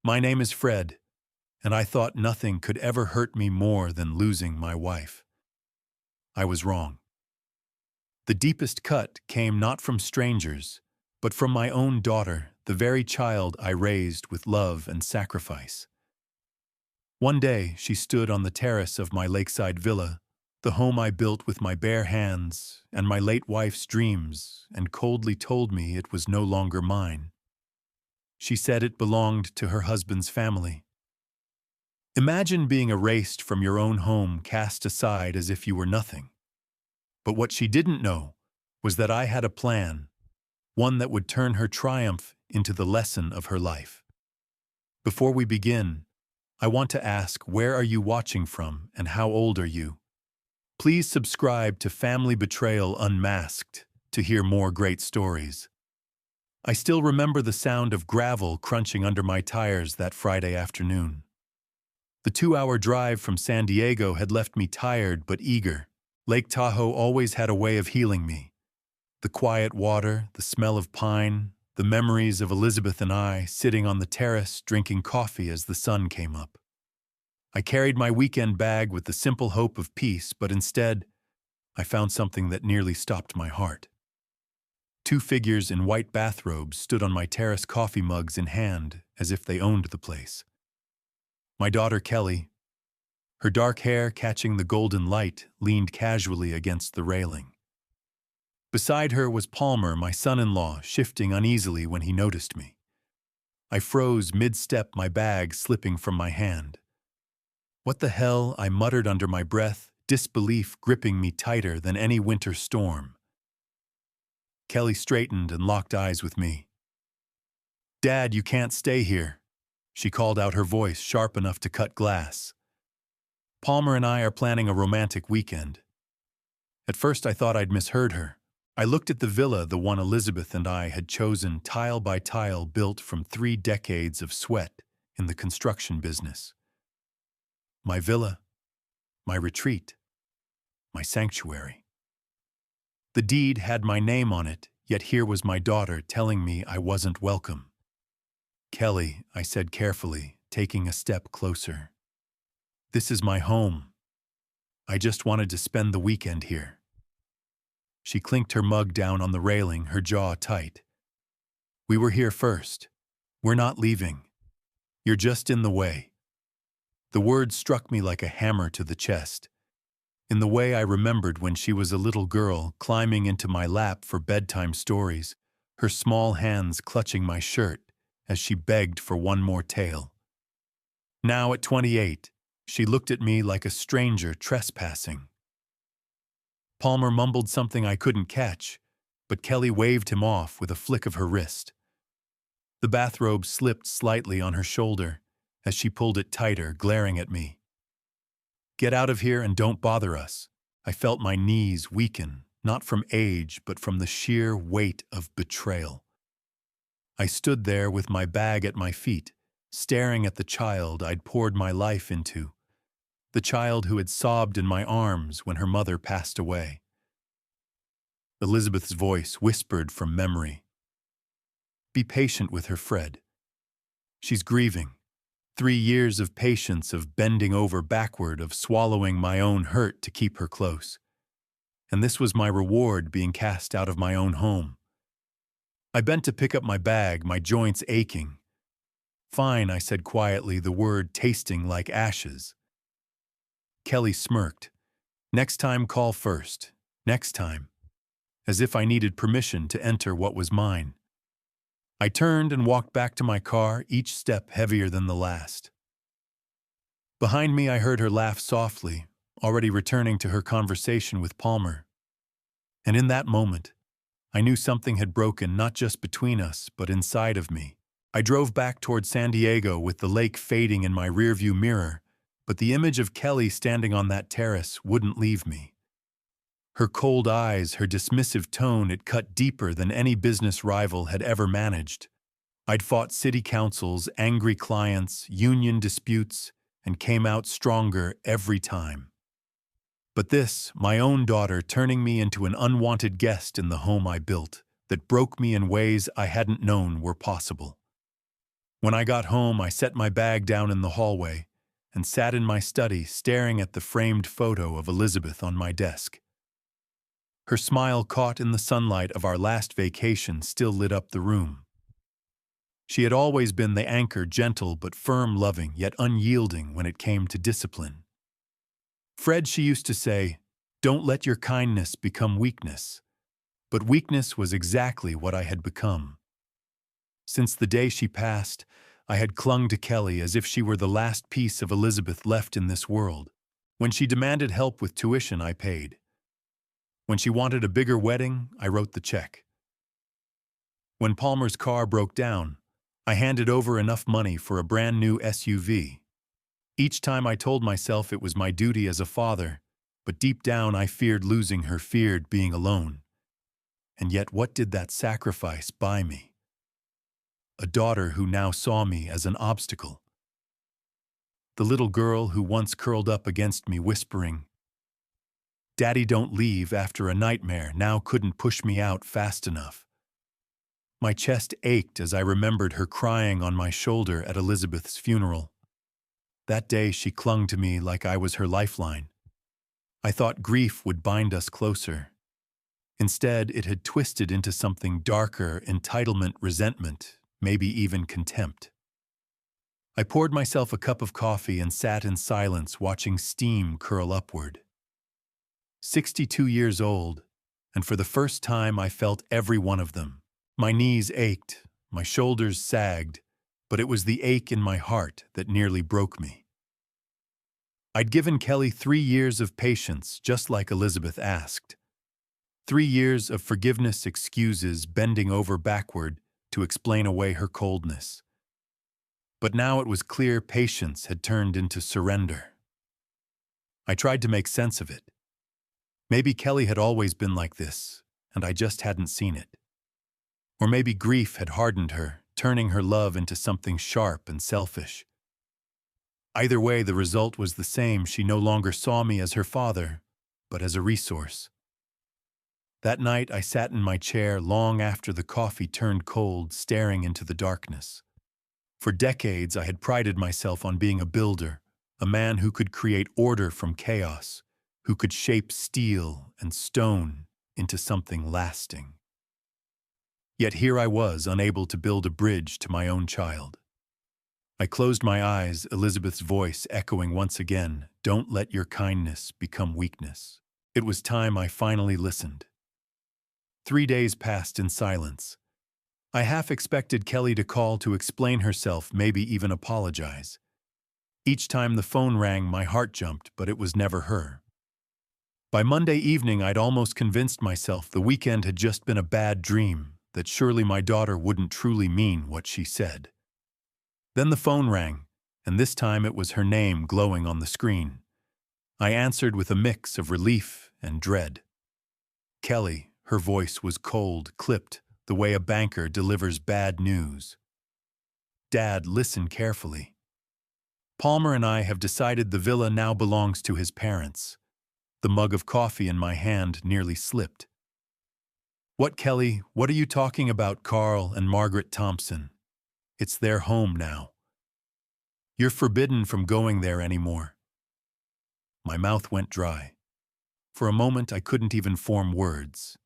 My name is Fred, and I thought nothing could ever hurt me more than losing my wife. I was wrong. The deepest cut came not from strangers, but from my own daughter, the very child I raised with love and sacrifice. One day, she stood on the terrace of my lakeside villa, the home I built with my bare hands and my late wife's dreams, and coldly told me it was no longer mine. She said it belonged to her husband's family. Imagine being erased from your own home, cast aside as if you were nothing. But what she didn't know was that I had a plan, one that would turn her triumph into the lesson of her life. Before we begin, I want to ask, where are you watching from and how old are you? Please subscribe to Family Betrayal Unmasked to hear more great stories. I still remember the sound of gravel crunching under my tires that Friday afternoon. The 2-hour drive from San Diego had left me tired but eager. Lake Tahoe always had a way of healing me. The quiet water, the smell of pine, the memories of Elizabeth and I sitting on the terrace drinking coffee as the sun came up. I carried my weekend bag with the simple hope of peace, but instead, I found something that nearly stopped my heart. 2 figures in white bathrobes stood on my terrace, coffee mugs in hand, as if they owned the place. My daughter Kelly, her dark hair catching the golden light, leaned casually against the railing. Beside her was Palmer, my son-in-law, shifting uneasily when he noticed me. I froze mid-step, my bag slipping from my hand. "What the hell?" I muttered under my breath, disbelief gripping me tighter than any winter storm. Kelly straightened and locked eyes with me. "Dad, you can't stay here," she called out, her voice sharp enough to cut glass. "Palmer and I are planning a romantic weekend." At first I thought I'd misheard her. I looked at the villa, the one Elizabeth and I had chosen, tile by tile, built from 3 decades of sweat in the construction business. My villa, my retreat, my sanctuary. The deed had my name on it, yet here was my daughter telling me I wasn't welcome. "Kelly," I said carefully, taking a step closer. "This is my home. I just wanted to spend the weekend here." She clinked her mug down on the railing, her jaw tight. "We were here first. We're not leaving. You're just in the way." The words struck me like a hammer to the chest. In the way I remembered when she was a little girl, climbing into my lap for bedtime stories, her small hands clutching my shirt as she begged for one more tale. Now at 28, she looked at me like a stranger trespassing. Palmer mumbled something I couldn't catch, but Kelly waved him off with a flick of her wrist. The bathrobe slipped slightly on her shoulder as she pulled it tighter, glaring at me. "Get out of here and don't bother us." I felt my knees weaken, not from age, but from the sheer weight of betrayal. I stood there with my bag at my feet, staring at the child I'd poured my life into, the child who had sobbed in my arms when her mother passed away. Elizabeth's voice whispered from memory. "Be patient with her, Fred. She's grieving. 3 years of patience, of bending over backward, of swallowing my own hurt to keep her close. And this was my reward, being cast out of my own home." I bent to pick up my bag, my joints aching. "Fine," I said quietly, the word tasting like ashes. Kelly smirked. "Next time, call first. Next time." As if I needed permission to enter what was mine. I turned and walked back to my car, each step heavier than the last. Behind me, I heard her laugh softly, already returning to her conversation with Palmer. And in that moment, I knew something had broken, not just between us, but inside of me. I drove back toward San Diego with the lake fading in my rearview mirror, but the image of Kelly standing on that terrace wouldn't leave me. Her cold eyes, her dismissive tone, it cut deeper than any business rival had ever managed. I'd fought city councils, angry clients, union disputes, and came out stronger every time. But this, my own daughter, turning me into an unwanted guest in the home I built, that broke me in ways I hadn't known were possible. When I got home, I set my bag down in the hallway and sat in my study staring at the framed photo of Elizabeth on my desk. Her smile caught in the sunlight of our last vacation still lit up the room. She had always been the anchor, gentle but firm, loving yet unyielding when it came to discipline. Fred, she used to say, "Don't let your kindness become weakness." But weakness was exactly what I had become. Since the day she passed, I had clung to Kelly as if she were the last piece of Elizabeth left in this world. When she demanded help with tuition, I paid. When she wanted a bigger wedding, I wrote the check. When Palmer's car broke down, I handed over enough money for a brand new SUV. Each time I told myself it was my duty as a father, but deep down I feared losing her, feared being alone. And yet what did that sacrifice buy me? A daughter who now saw me as an obstacle. The little girl who once curled up against me whispering, "Daddy, don't leave," after a nightmare, now couldn't push me out fast enough. My chest ached as I remembered her crying on my shoulder at Elizabeth's funeral. That day she clung to me like I was her lifeline. I thought grief would bind us closer. Instead, it had twisted into something darker: entitlement, resentment, maybe even contempt. I poured myself a cup of coffee and sat in silence, watching steam curl upward. 62 years old, and for the first time I felt every one of them. My knees ached, my shoulders sagged, but it was the ache in my heart that nearly broke me. I'd given Kelly 3 years of patience, just like Elizabeth asked. 3 years of forgiveness, excuses, bending over backward to explain away her coldness. But now it was clear patience had turned into surrender. I tried to make sense of it. Maybe Kelly had always been like this, and I just hadn't seen it. Or maybe grief had hardened her, turning her love into something sharp and selfish. Either way, the result was the same. She no longer saw me as her father, but as a resource. That night, I sat in my chair long after the coffee turned cold, staring into the darkness. For decades, I had prided myself on being a builder, a man who could create order from chaos, who could shape steel and stone into something lasting. Yet here I was, unable to build a bridge to my own child. I closed my eyes, Elizabeth's voice echoing once again, "Don't let your kindness become weakness." It was time I finally listened. 3 days passed in silence. I half expected Kelly to call to explain herself, maybe even apologize. Each time the phone rang, my heart jumped, but it was never her. By Monday evening, I'd almost convinced myself the weekend had just been a bad dream, that surely my daughter wouldn't truly mean what she said. Then the phone rang, and this time it was her name glowing on the screen. I answered with a mix of relief and dread. Kelly. Her voice was cold, clipped, the way a banker delivers bad news. "Dad, listen carefully. Palmer and I have decided the villa now belongs to his parents." The mug of coffee in my hand nearly slipped. "What, Kelly? What are you talking about, Carl and Margaret Thompson? It's their home now. You're forbidden from going there anymore." My mouth went dry. For a moment, I couldn't even form words.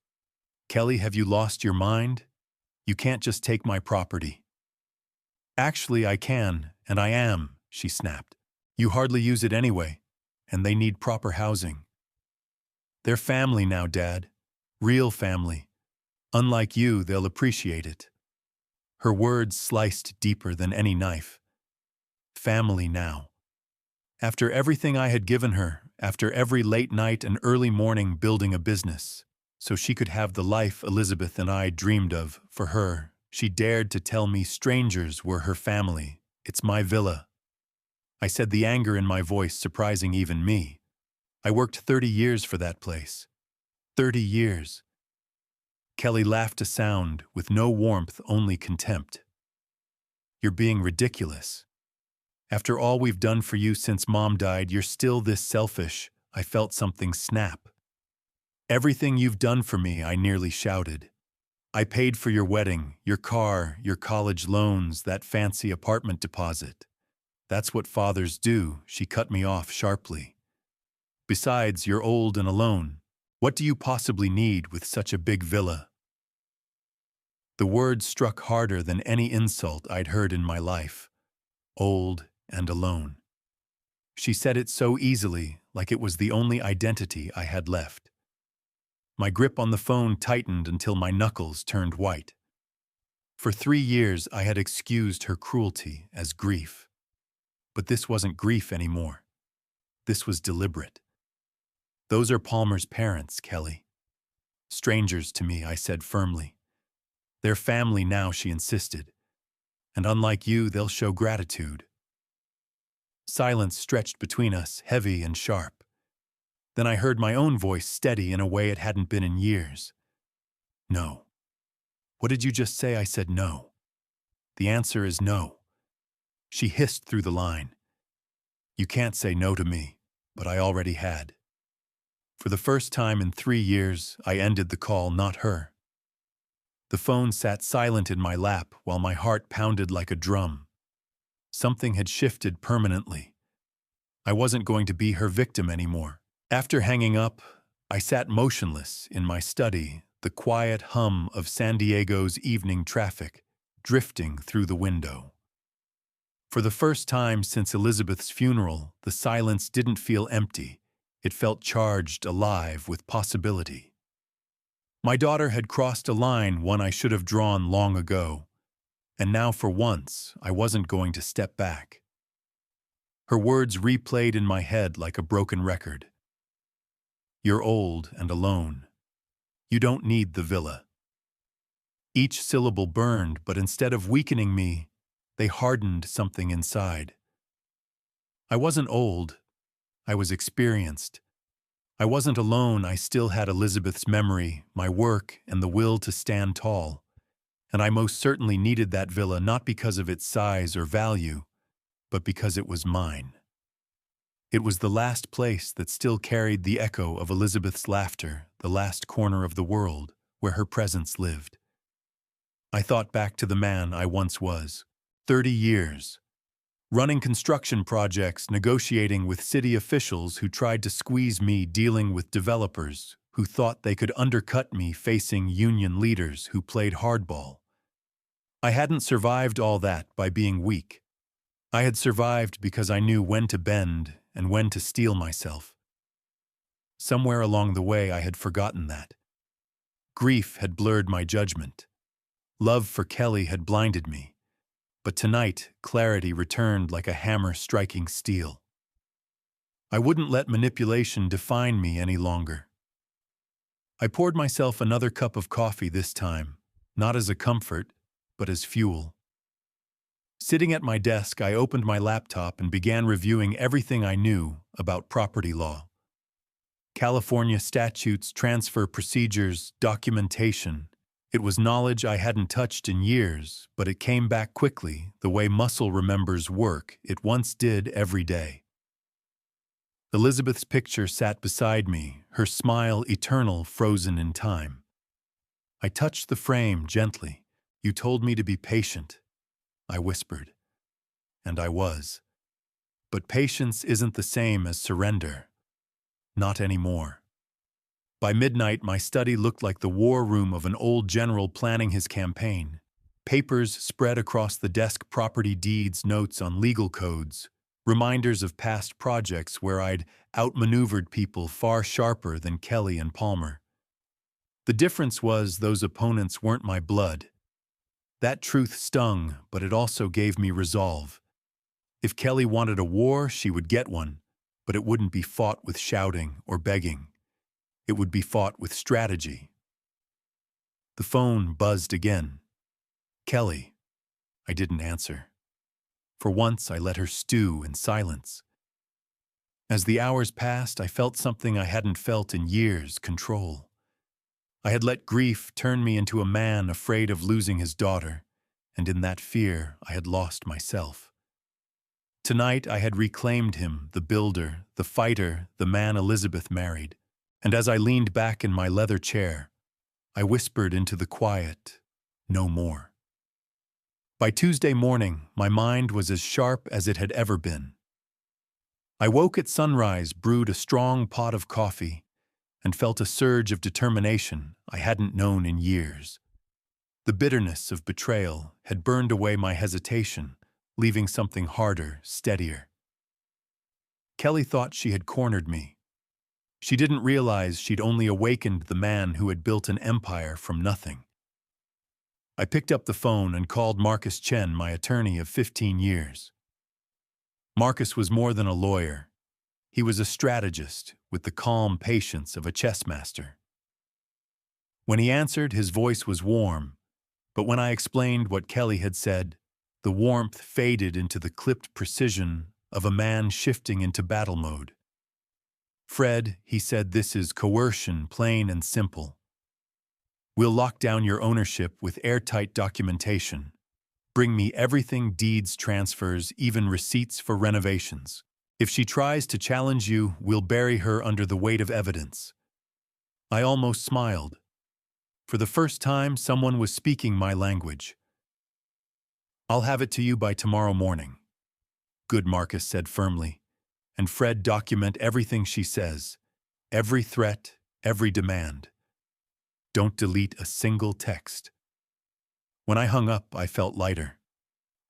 "Kelly, have you lost your mind? You can't just take my property." "Actually, I can, and I am," she snapped. "You hardly use it anyway, and they need proper housing. They're family now, Dad. Real family. Unlike you, they'll appreciate it." Her words sliced deeper than any knife. Family now. After everything I had given her, after every late night and early morning building a business, so she could have the life Elizabeth and I dreamed of for her, she dared to tell me strangers were her family. "It's my villa." I said, the anger in my voice surprising even me. "I worked 30 years for that place. 30 years. Kelly laughed a sound, with no warmth, only contempt. "You're being ridiculous. After all we've done for you since Mom died, you're still this selfish." I felt something snap. "Everything you've done for me," I nearly shouted. I paid for your wedding, your car, your college loans, that fancy apartment deposit. That's what fathers do, she cut me off sharply. Besides, you're old and alone. What do you possibly need with such a big villa? The words struck harder than any insult I'd heard in my life. Old and alone. She said it so easily, like it was the only identity I had left. My grip on the phone tightened until my knuckles turned white. For 3 years, I had excused her cruelty as grief. But this wasn't grief anymore. This was deliberate. Those are Palmer's parents, Kelly. Strangers to me, I said firmly. They're family now, she insisted. And unlike you, they'll show gratitude. Silence stretched between us, heavy and sharp. Then I heard my own voice steady in a way it hadn't been in years. No. What did you just say? I said no. The answer is no. She hissed through the line. You can't say no to me, but I already had. For the first time in 3 years, I ended the call, not her. The phone sat silent in my lap while my heart pounded like a drum. Something had shifted permanently. I wasn't going to be her victim anymore. After hanging up, I sat motionless in my study, the quiet hum of San Diego's evening traffic drifting through the window. For the first time since Elizabeth's funeral, the silence didn't feel empty. It felt charged, alive with possibility. My daughter had crossed a line, one I should have drawn long ago, and now for once I wasn't going to step back. Her words replayed in my head like a broken record. You're old and alone. You don't need the villa. Each syllable burned, but instead of weakening me, they hardened something inside. I wasn't old. I was experienced. I wasn't alone. I still had Elizabeth's memory, my work, and the will to stand tall. And I most certainly needed that villa not because of its size or value, but because it was mine. It was the last place that still carried the echo of Elizabeth's laughter, the last corner of the world where her presence lived. I thought back to the man I once was. 30 years. Running construction projects, negotiating with city officials who tried to squeeze me, dealing with developers who thought they could undercut me, facing union leaders who played hardball. I hadn't survived all that by being weak. I had survived because I knew when to bend and when to steel myself. Somewhere along the way I had forgotten that. Grief had blurred my judgment. Love for Kelly had blinded me. But tonight, clarity returned like a hammer striking steel. I wouldn't let manipulation define me any longer. I poured myself another cup of coffee this time, not as a comfort, but as fuel. Sitting at my desk, I opened my laptop and began reviewing everything I knew about property law. California statutes, transfer procedures, documentation. It was knowledge I hadn't touched in years, but it came back quickly, the way muscle remembers work it once did every day. Elizabeth's picture sat beside me, her smile eternal, frozen in time. I touched the frame gently. You told me to be patient, I whispered. And I was. But patience isn't the same as surrender. Not anymore. By midnight, my study looked like the war room of an old general planning his campaign. Papers spread across the desk, property deeds, notes on legal codes, reminders of past projects where I'd outmaneuvered people far sharper than Kelly and Palmer. The difference was those opponents weren't my blood. That truth stung, but it also gave me resolve. If Kelly wanted a war, she would get one, but it wouldn't be fought with shouting or begging. It would be fought with strategy. The phone buzzed again. Kelly. I didn't answer. For once, I let her stew in silence. As the hours passed, I felt something I hadn't felt in years, control. I had let grief turn me into a man afraid of losing his daughter, and in that fear, I had lost myself. Tonight, I had reclaimed him, the builder, the fighter, the man Elizabeth married. And as I leaned back in my leather chair, I whispered into the quiet, "No more." By Tuesday morning, my mind was as sharp as it had ever been. I woke at sunrise, brewed a strong pot of coffee, and felt a surge of determination I hadn't known in years. The bitterness of betrayal had burned away my hesitation, leaving something harder, steadier. Kelly thought she had cornered me. She didn't realize she'd only awakened the man who had built an empire from nothing. I picked up the phone and called Marcus Chen, my attorney of 15 years. Marcus was more than a lawyer. He was a strategist with the calm patience of a chess master. When he answered, his voice was warm, but when I explained what Kelly had said, the warmth faded into the clipped precision of a man shifting into battle mode. "Fred," he said, "this is coercion, plain and simple. We'll lock down your ownership with airtight documentation. Bring me everything, deeds, transfers, even receipts for renovations. If she tries to challenge you, we'll bury her under the weight of evidence." I almost smiled. For the first time, someone was speaking my language. "I'll have it to you by tomorrow morning." "Good," Marcus said firmly. "And Fred, document everything she says. Every threat, every demand. Don't delete a single text." When I hung up, I felt lighter.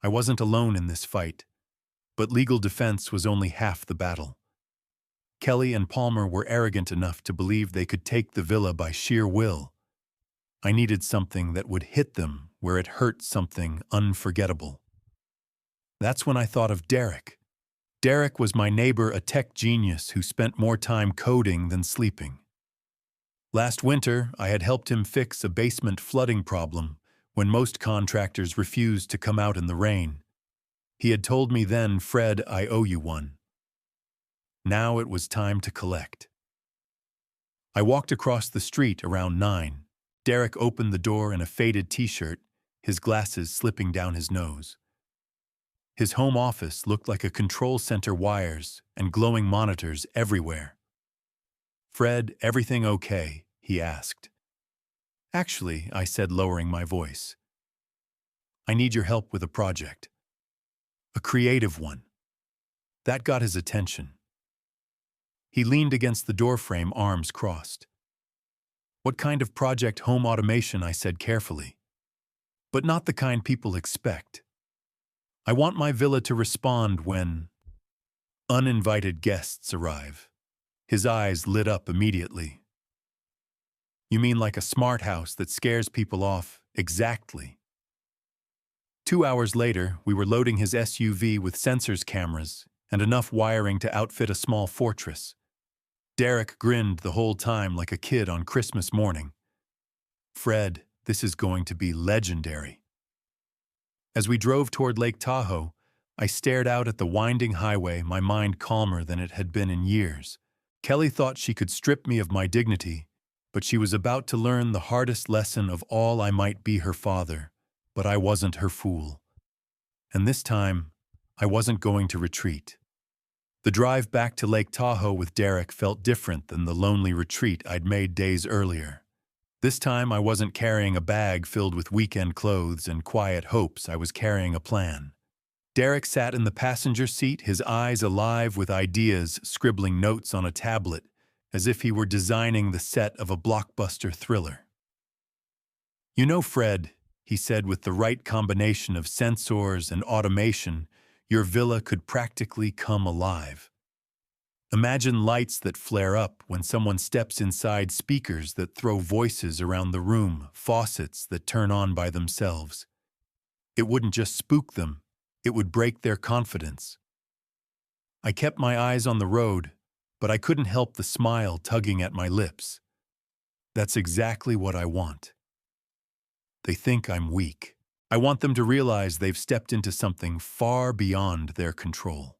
I wasn't alone in this fight, but legal defense was only half the battle. Kelly and Palmer were arrogant enough to believe they could take the villa by sheer will. I needed something that would hit them where it hurt, something unforgettable. That's when I thought of Derek. Derek was my neighbor, a tech genius who spent more time coding than sleeping. Last winter, I had helped him fix a basement flooding problem when most contractors refused to come out in the rain. He had told me then, "Fred, I owe you one." Now it was time to collect. I walked across the street around 9. Derek opened the door in a faded t-shirt, his glasses slipping down his nose. His home office looked like a control center, wires and glowing monitors everywhere. "Fred, everything okay?" he asked. "Actually," I said, lowering my voice, "I need your help with a project. A creative one." That got his attention. He leaned against the doorframe, arms crossed. "What kind of project?" "Home automation," I said carefully. "But not the kind people expect. I want my villa to respond when uninvited guests arrive." His eyes lit up immediately. "You mean like a smart house that scares people off?" "Exactly." 2 hours later, we were loading his SUV with sensors, cameras, and enough wiring to outfit a small fortress. Derek grinned the whole time like a kid on Christmas morning. "Fred, this is going to be legendary." As we drove toward Lake Tahoe, I stared out at the winding highway, my mind calmer than it had been in years. Kelly thought she could strip me of my dignity, but she was about to learn the hardest lesson of all. I might be her father, but I wasn't her fool. And this time, I wasn't going to retreat. The drive back to Lake Tahoe with Derek felt different than the lonely retreat I'd made days earlier. This time I wasn't carrying a bag filled with weekend clothes and quiet hopes. I was carrying a plan. Derek sat in the passenger seat, his eyes alive with ideas, scribbling notes on a tablet, as if he were designing the set of a blockbuster thriller. "You know, Fred," he said, "with the right combination of sensors and automation, your villa could practically come alive. Imagine lights that flare up when someone steps inside, speakers that throw voices around the room, faucets that turn on by themselves. It wouldn't just spook them, it would break their confidence." I kept my eyes on the road, but I couldn't help the smile tugging at my lips. That's exactly what I want. They think I'm weak. I want them to realize they've stepped into something far beyond their control.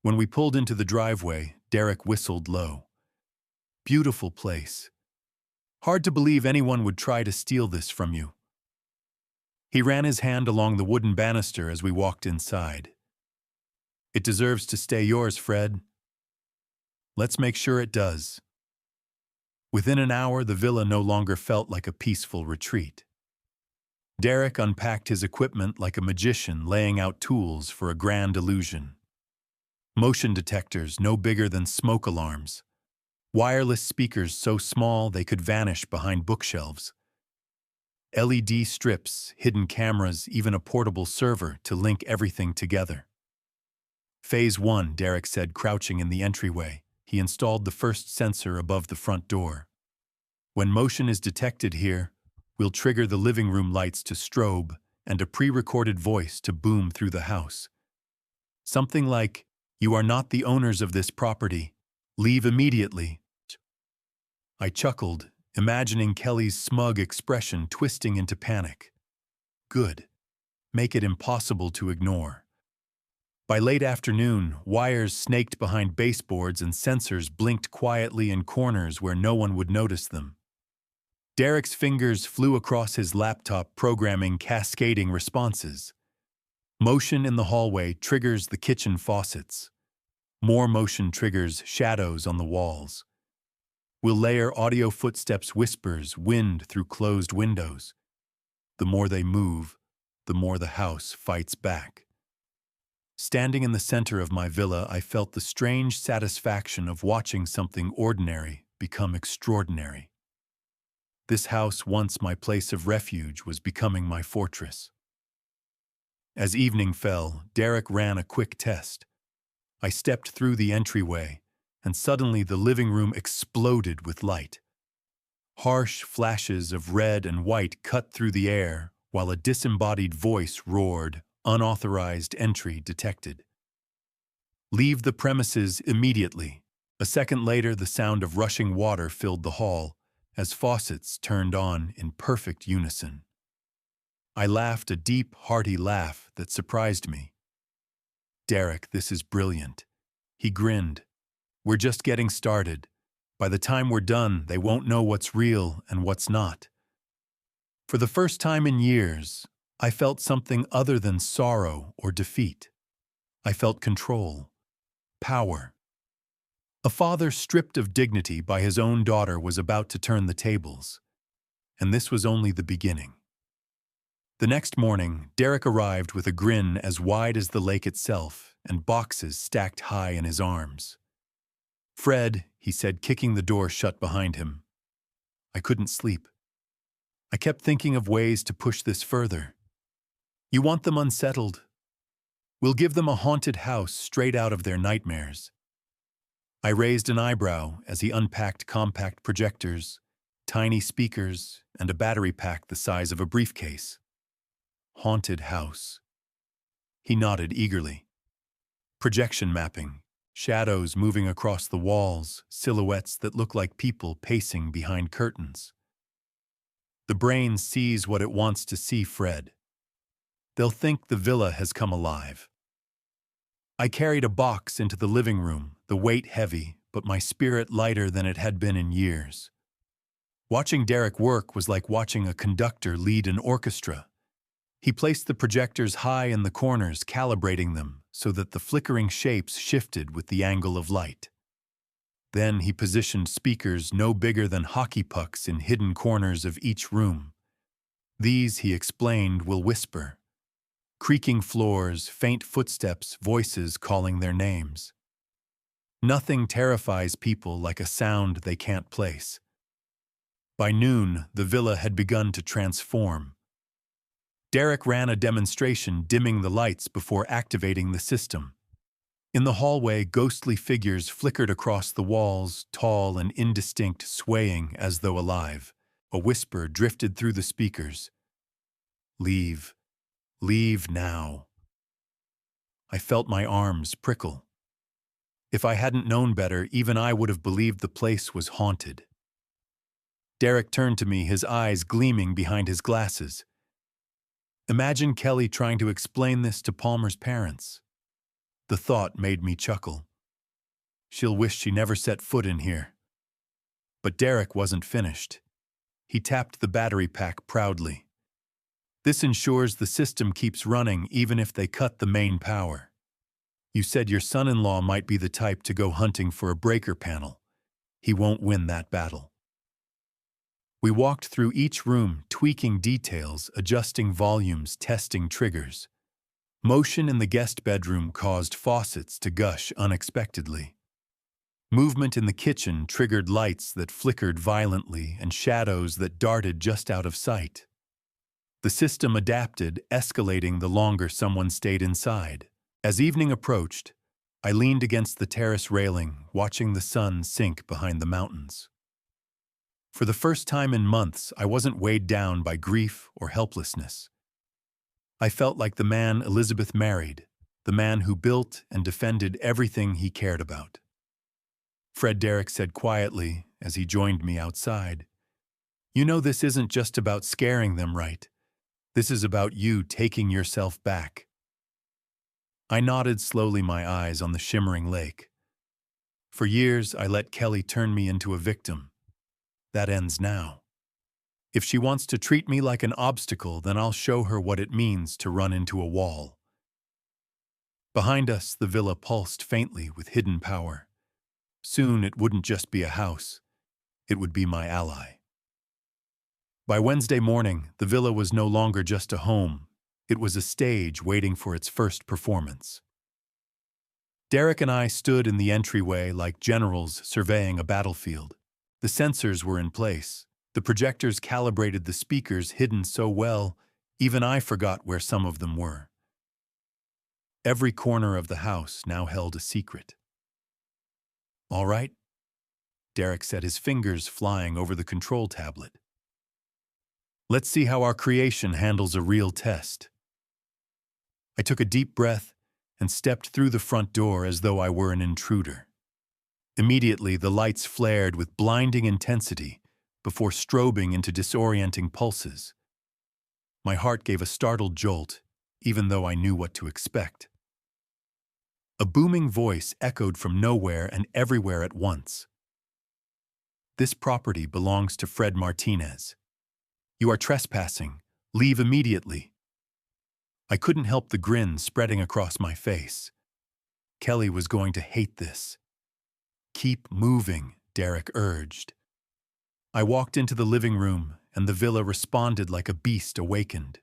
When we pulled into the driveway, Derek whistled low. "Beautiful place. Hard to believe anyone would try to steal this from you." He ran his hand along the wooden banister as we walked inside. "It deserves to stay yours, Fred." "Let's make sure it does." Within an hour, the villa no longer felt like a peaceful retreat. Derek unpacked his equipment like a magician laying out tools for a grand illusion. Motion detectors no bigger than smoke alarms. Wireless speakers so small they could vanish behind bookshelves. LED strips, hidden cameras, even a portable server to link everything together. Phase 1, Derek said, crouching in the entryway. He installed the first sensor above the front door. When motion is detected here, we'll trigger the living room lights to strobe and a pre-recorded voice to boom through the house. Something like, "You are not the owners of this property. Leave immediately." I chuckled, imagining Kelly's smug expression twisting into panic. Good. Make it impossible to ignore. By late afternoon, wires snaked behind baseboards and sensors blinked quietly in corners where no one would notice them. Derek's fingers flew across his laptop, programming cascading responses. Motion in the hallway triggers the kitchen faucets. More motion triggers shadows on the walls. We'll layer audio footsteps, whispers, wind through closed windows. The more they move, the more the house fights back. Standing in the center of my villa, I felt the strange satisfaction of watching something ordinary become extraordinary. This house, once my place of refuge, was becoming my fortress. As evening fell, Derek ran a quick test. I stepped through the entryway, and suddenly the living room exploded with light. Harsh flashes of red and white cut through the air, while a disembodied voice roared, "Unauthorized entry detected." "Leave the premises immediately." A second later, the sound of rushing water filled the hall as faucets turned on in perfect unison. I laughed a deep, hearty laugh that surprised me. "Derek, this is brilliant." He grinned. "We're just getting started. By the time we're done, they won't know what's real and what's not." For the first time in years, I felt something other than sorrow or defeat. I felt control, power. A father stripped of dignity by his own daughter was about to turn the tables, and this was only the beginning. The next morning, Derek arrived with a grin as wide as the lake itself and boxes stacked high in his arms. "Fred," he said, kicking the door shut behind him. I couldn't sleep. I kept thinking of ways to push this further. "You want them unsettled? We'll give them a haunted house straight out of their nightmares." I raised an eyebrow as he unpacked compact projectors, tiny speakers, and a battery pack the size of a briefcase. Haunted house. He nodded eagerly. Projection mapping, shadows moving across the walls, silhouettes that look like people pacing behind curtains. The brain sees what it wants to see, Fred. They'll think the villa has come alive. I carried a box into the living room, the weight heavy, but my spirit lighter than it had been in years. Watching Derek work was like watching a conductor lead an orchestra. He placed the projectors high in the corners, calibrating them so that the flickering shapes shifted with the angle of light. Then he positioned speakers no bigger than hockey pucks in hidden corners of each room. These, he explained, will whisper. Creaking floors, faint footsteps, voices calling their names. Nothing terrifies people like a sound they can't place. By noon, the villa had begun to transform. Derek ran a demonstration, dimming the lights before activating the system. In the hallway, ghostly figures flickered across the walls, tall and indistinct, swaying as though alive. A whisper drifted through the speakers. "Leave. Leave now." I felt my arms prickle. If I hadn't known better, even I would have believed the place was haunted. Derek turned to me, his eyes gleaming behind his glasses. Imagine Kelly trying to explain this to Palmer's parents. The thought made me chuckle. She'll wish she never set foot in here. But Derek wasn't finished. He tapped the battery pack proudly. "This ensures the system keeps running even if they cut the main power. You said your son-in-law might be the type to go hunting for a breaker panel. He won't win that battle." We walked through each room, tweaking details, adjusting volumes, testing triggers. Motion in the guest bedroom caused faucets to gush unexpectedly. Movement in the kitchen triggered lights that flickered violently and shadows that darted just out of sight. The system adapted, escalating the longer someone stayed inside. As evening approached, I leaned against the terrace railing, watching the sun sink behind the mountains. For the first time in months, I wasn't weighed down by grief or helplessness. I felt like the man Elizabeth married, the man who built and defended everything he cared about. Fred Derrick said quietly as he joined me outside, "You know this isn't just about scaring them, right? This is about you taking yourself back." I nodded slowly, my eyes on the shimmering lake. For years, I let Kelly turn me into a victim. That ends now. If she wants to treat me like an obstacle, then I'll show her what it means to run into a wall. Behind us, the villa pulsed faintly with hidden power. Soon it wouldn't just be a house, it would be my ally. By Wednesday morning, the villa was no longer just a home. It was a stage waiting for its first performance. Derek and I stood in the entryway like generals surveying a battlefield. The sensors were in place. The projectors calibrated the speakers hidden so well, even I forgot where some of them were. Every corner of the house now held a secret. "All right," Derek said, his fingers flying over the control tablet. "Let's see how our creation handles a real test." I took a deep breath and stepped through the front door as though I were an intruder. Immediately, the lights flared with blinding intensity before strobing into disorienting pulses. My heart gave a startled jolt, even though I knew what to expect. A booming voice echoed from nowhere and everywhere at once. "This property belongs to Fred Martinez. You are trespassing. Leave immediately." I couldn't help the grin spreading across my face. Kelly was going to hate this. "Keep moving," Derek urged. I walked into the living room, and the villa responded like a beast awakened.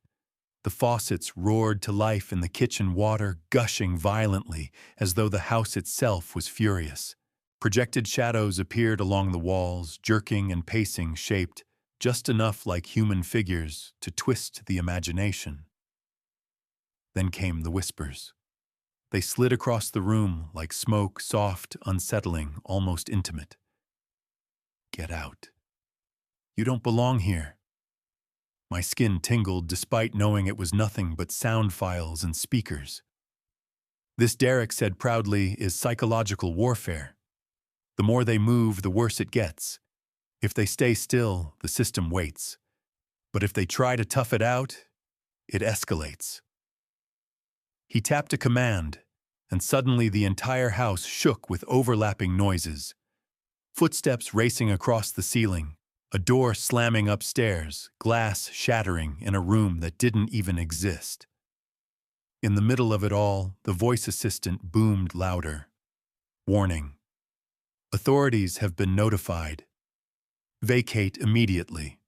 The faucets roared to life in the kitchen, water gushing violently as though the house itself was furious. Projected shadows appeared along the walls, jerking and pacing, shaped just enough like human figures to twist the imagination. Then came the whispers. They slid across the room like smoke, soft, unsettling, almost intimate. "Get out. You don't belong here." My skin tingled despite knowing it was nothing but sound files and speakers. "This," Derek said proudly, "is psychological warfare. The more they move, the worse it gets. If they stay still, the system waits. But if they try to tough it out, it escalates." He tapped a command, and suddenly the entire house shook with overlapping noises. Footsteps racing across the ceiling, a door slamming upstairs, glass shattering in a room that didn't even exist. In the middle of it all, the voice assistant boomed louder. "Warning. Authorities have been notified. Vacate immediately."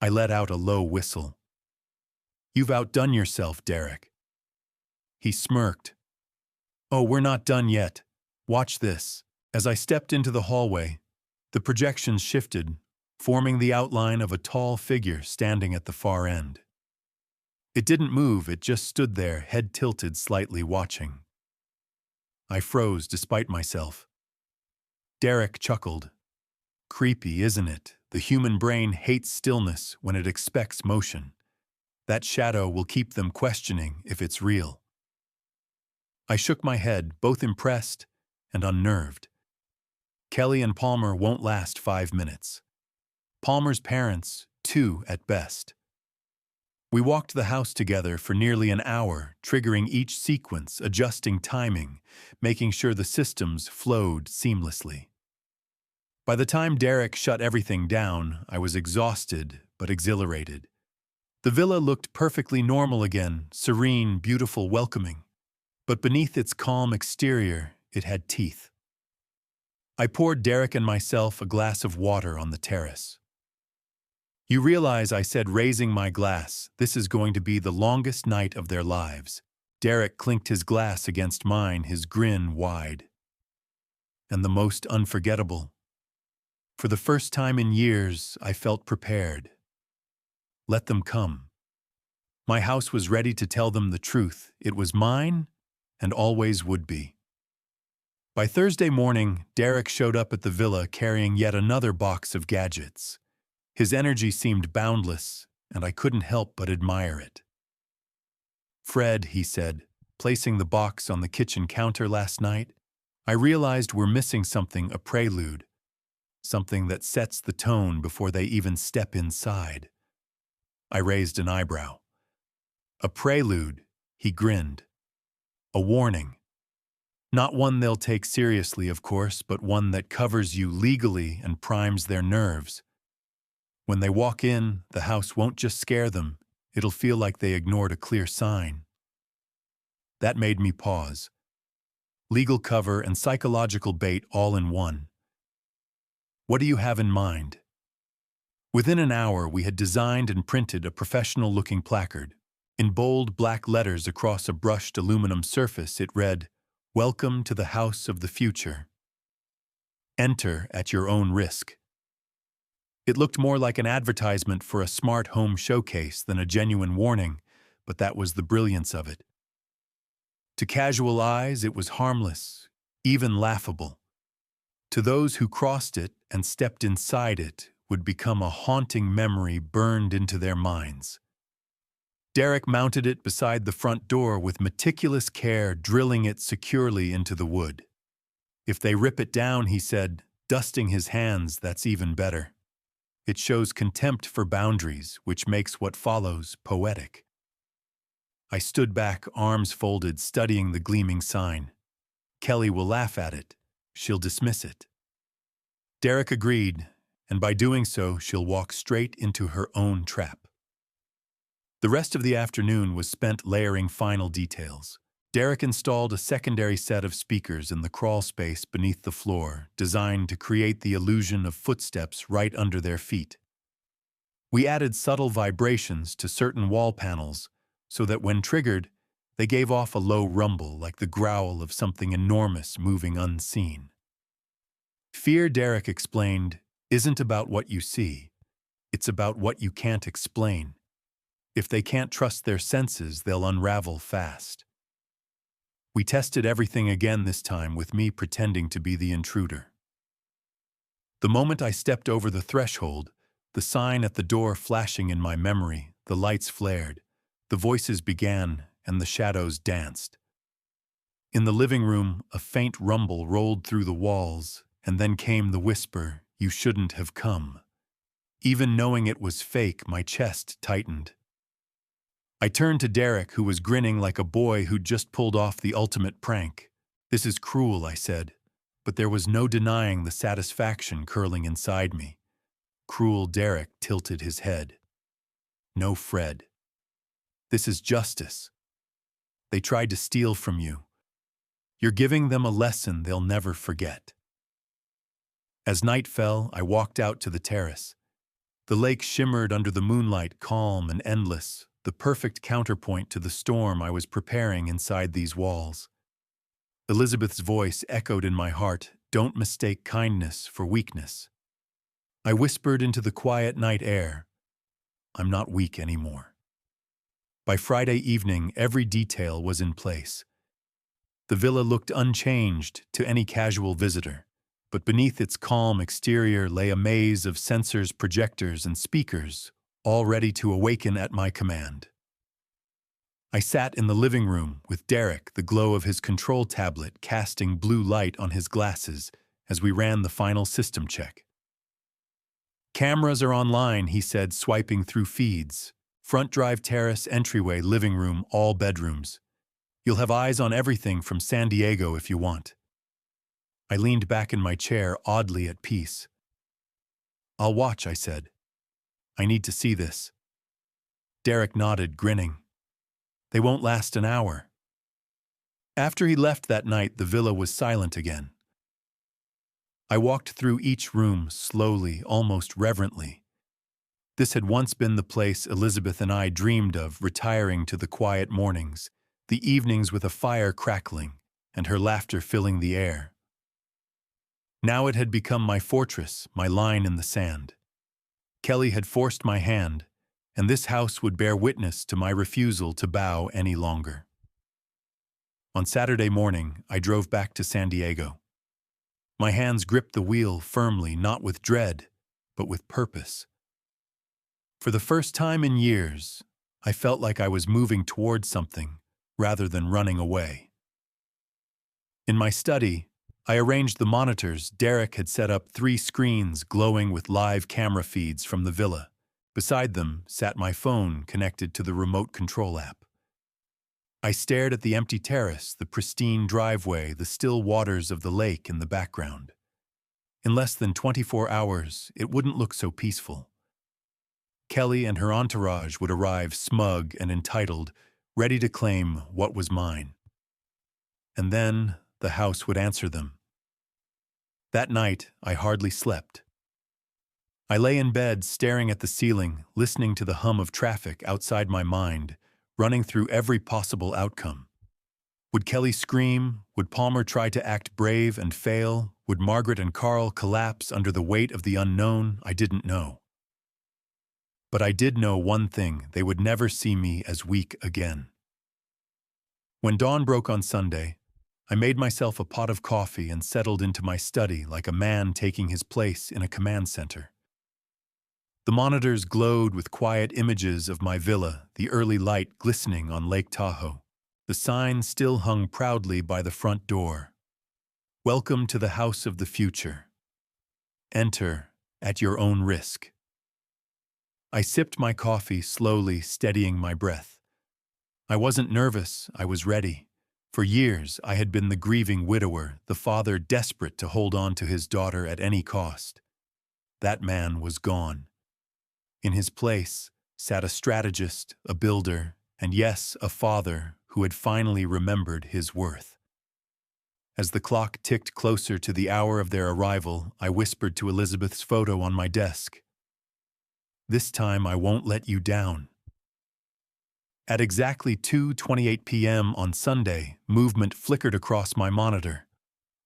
I let out a low whistle. "You've outdone yourself, Derek." He smirked. "Oh, we're not done yet. Watch this." As I stepped into the hallway, the projections shifted, forming the outline of a tall figure standing at the far end. It didn't move, it just stood there, head tilted slightly, watching. I froze despite myself. Derek chuckled. "Creepy, isn't it? The human brain hates stillness when it expects motion. That shadow will keep them questioning if it's real." I shook my head, both impressed and unnerved. Kelly and Palmer won't last 5 minutes. Palmer's parents, 2 at best. We walked the house together for nearly an hour, triggering each sequence, adjusting timing, making sure the systems flowed seamlessly. By the time Derek shut everything down, I was exhausted but exhilarated. The villa looked perfectly normal again, serene, beautiful, welcoming. But beneath its calm exterior, it had teeth. I poured Derek and myself a glass of water on the terrace. You realize, I said, raising my glass, this is going to be the longest night of their lives. Derek clinked his glass against mine, his grin wide. And the most unforgettable. For the first time in years, I felt prepared. Let them come. My house was ready to tell them the truth. It was mine, and always would be. By Thursday morning, Derek showed up at the villa carrying yet another box of gadgets. His energy seemed boundless, and I couldn't help but admire it. "Fred," he said, placing the box on the kitchen counter last night, "I realized we're missing something, a prelude. Something that sets the tone before they even step inside." I raised an eyebrow. "A prelude," he grinned. "A warning. Not one they'll take seriously, of course, but one that covers you legally and primes their nerves. When they walk in, the house won't just scare them, it'll feel like they ignored a clear sign." That made me pause. Legal cover and psychological bait all in one. "What do you have in mind?" Within an hour, we had designed and printed a professional-looking placard. In bold black letters across a brushed aluminum surface, it read, "Welcome to the House of the Future. Enter at your own risk." It looked more like an advertisement for a smart home showcase than a genuine warning, but that was the brilliance of it. To casual eyes, it was harmless, even laughable. To those who crossed it and stepped inside it, would become a haunting memory burned into their minds. Derek mounted it beside the front door with meticulous care, drilling it securely into the wood. "If they rip it down," he said, dusting his hands, "that's even better. It shows contempt for boundaries, which makes what follows poetic." I stood back, arms folded, studying the gleaming sign. "Kelly will laugh at it. She'll dismiss it." Derek agreed, and by doing so, she'll walk straight into her own trap. The rest of the afternoon was spent layering final details. Derek installed a secondary set of speakers in the crawl space beneath the floor, designed to create the illusion of footsteps right under their feet. We added subtle vibrations to certain wall panels so that when triggered, they gave off a low rumble like the growl of something enormous moving unseen. "Fear," Derek explained, "isn't about what you see. It's about what you can't explain. If they can't trust their senses, they'll unravel fast." We tested everything again this time, with me pretending to be the intruder. The moment I stepped over the threshold, the sign at the door flashing in my memory, the lights flared, the voices began, and the shadows danced. In the living room, a faint rumble rolled through the walls, and then came the whisper, "You shouldn't have come." Even knowing it was fake, my chest tightened. I turned to Derek, who was grinning like a boy who'd just pulled off the ultimate prank. "This is cruel," I said, but there was no denying the satisfaction curling inside me. Cruel. Derek tilted his head. "No, Fred. This is justice. They tried to steal from you. You're giving them a lesson they'll never forget." As night fell, I walked out to the terrace. The lake shimmered under the moonlight, calm and endless, the perfect counterpoint to the storm I was preparing inside these walls. Elizabeth's voice echoed in my heart, "Don't mistake kindness for weakness." I whispered into the quiet night air, "I'm not weak anymore." By Friday evening, every detail was in place. The villa looked unchanged to any casual visitor, but beneath its calm exterior lay a maze of sensors, projectors, and speakers, all ready to awaken at my command. I sat in the living room with Derek, the glow of his control tablet casting blue light on his glasses as we ran the final system check. "Cameras are online," he said, swiping through feeds. "Front drive, terrace, entryway, living room, all bedrooms. You'll have eyes on everything from San Diego if you want." I leaned back in my chair, oddly at peace. "I'll watch," I said. "I need to see this." Derek nodded, grinning. "They won't last an hour." After he left that night, the villa was silent again. I walked through each room slowly, almost reverently. This had once been the place Elizabeth and I dreamed of, retiring to the quiet mornings, the evenings with a fire crackling, and her laughter filling the air. Now it had become my fortress, my line in the sand. Kelly had forced my hand, and this house would bear witness to my refusal to bow any longer. On Saturday morning, I drove back to San Diego. My hands gripped the wheel firmly, not with dread, but with purpose. For the first time in years, I felt like I was moving towards something rather than running away. In my study, I arranged the monitors. Derek had set up 3 screens glowing with live camera feeds from the villa. Beside them sat my phone connected to the remote control app. I stared at the empty terrace, the pristine driveway, the still waters of the lake in the background. In less than 24 hours, it wouldn't look so peaceful. Kelly and her entourage would arrive smug and entitled, ready to claim what was mine. And then the house would answer them. That night, I hardly slept. I lay in bed staring at the ceiling, listening to the hum of traffic outside my mind, running through every possible outcome. Would Kelly scream? Would Palmer try to act brave and fail? Would Margaret and Carl collapse under the weight of the unknown? I didn't know. But I did know one thing: they would never see me as weak again. When dawn broke on Sunday, I made myself a pot of coffee and settled into my study like a man taking his place in a command center. The monitors glowed with quiet images of my villa, the early light glistening on Lake Tahoe. The sign still hung proudly by the front door. Welcome to the house of the future. Enter at your own risk. I sipped my coffee slowly, steadying my breath. I wasn't nervous, I was ready. For years, I had been the grieving widower, the father desperate to hold on to his daughter at any cost. That man was gone. In his place sat a strategist, a builder, and yes, a father who had finally remembered his worth. As the clock ticked closer to the hour of their arrival, I whispered to Elizabeth's photo on my desk, "This time I won't let you down." At exactly 2:28 p.m. on Sunday, movement flickered across my monitor.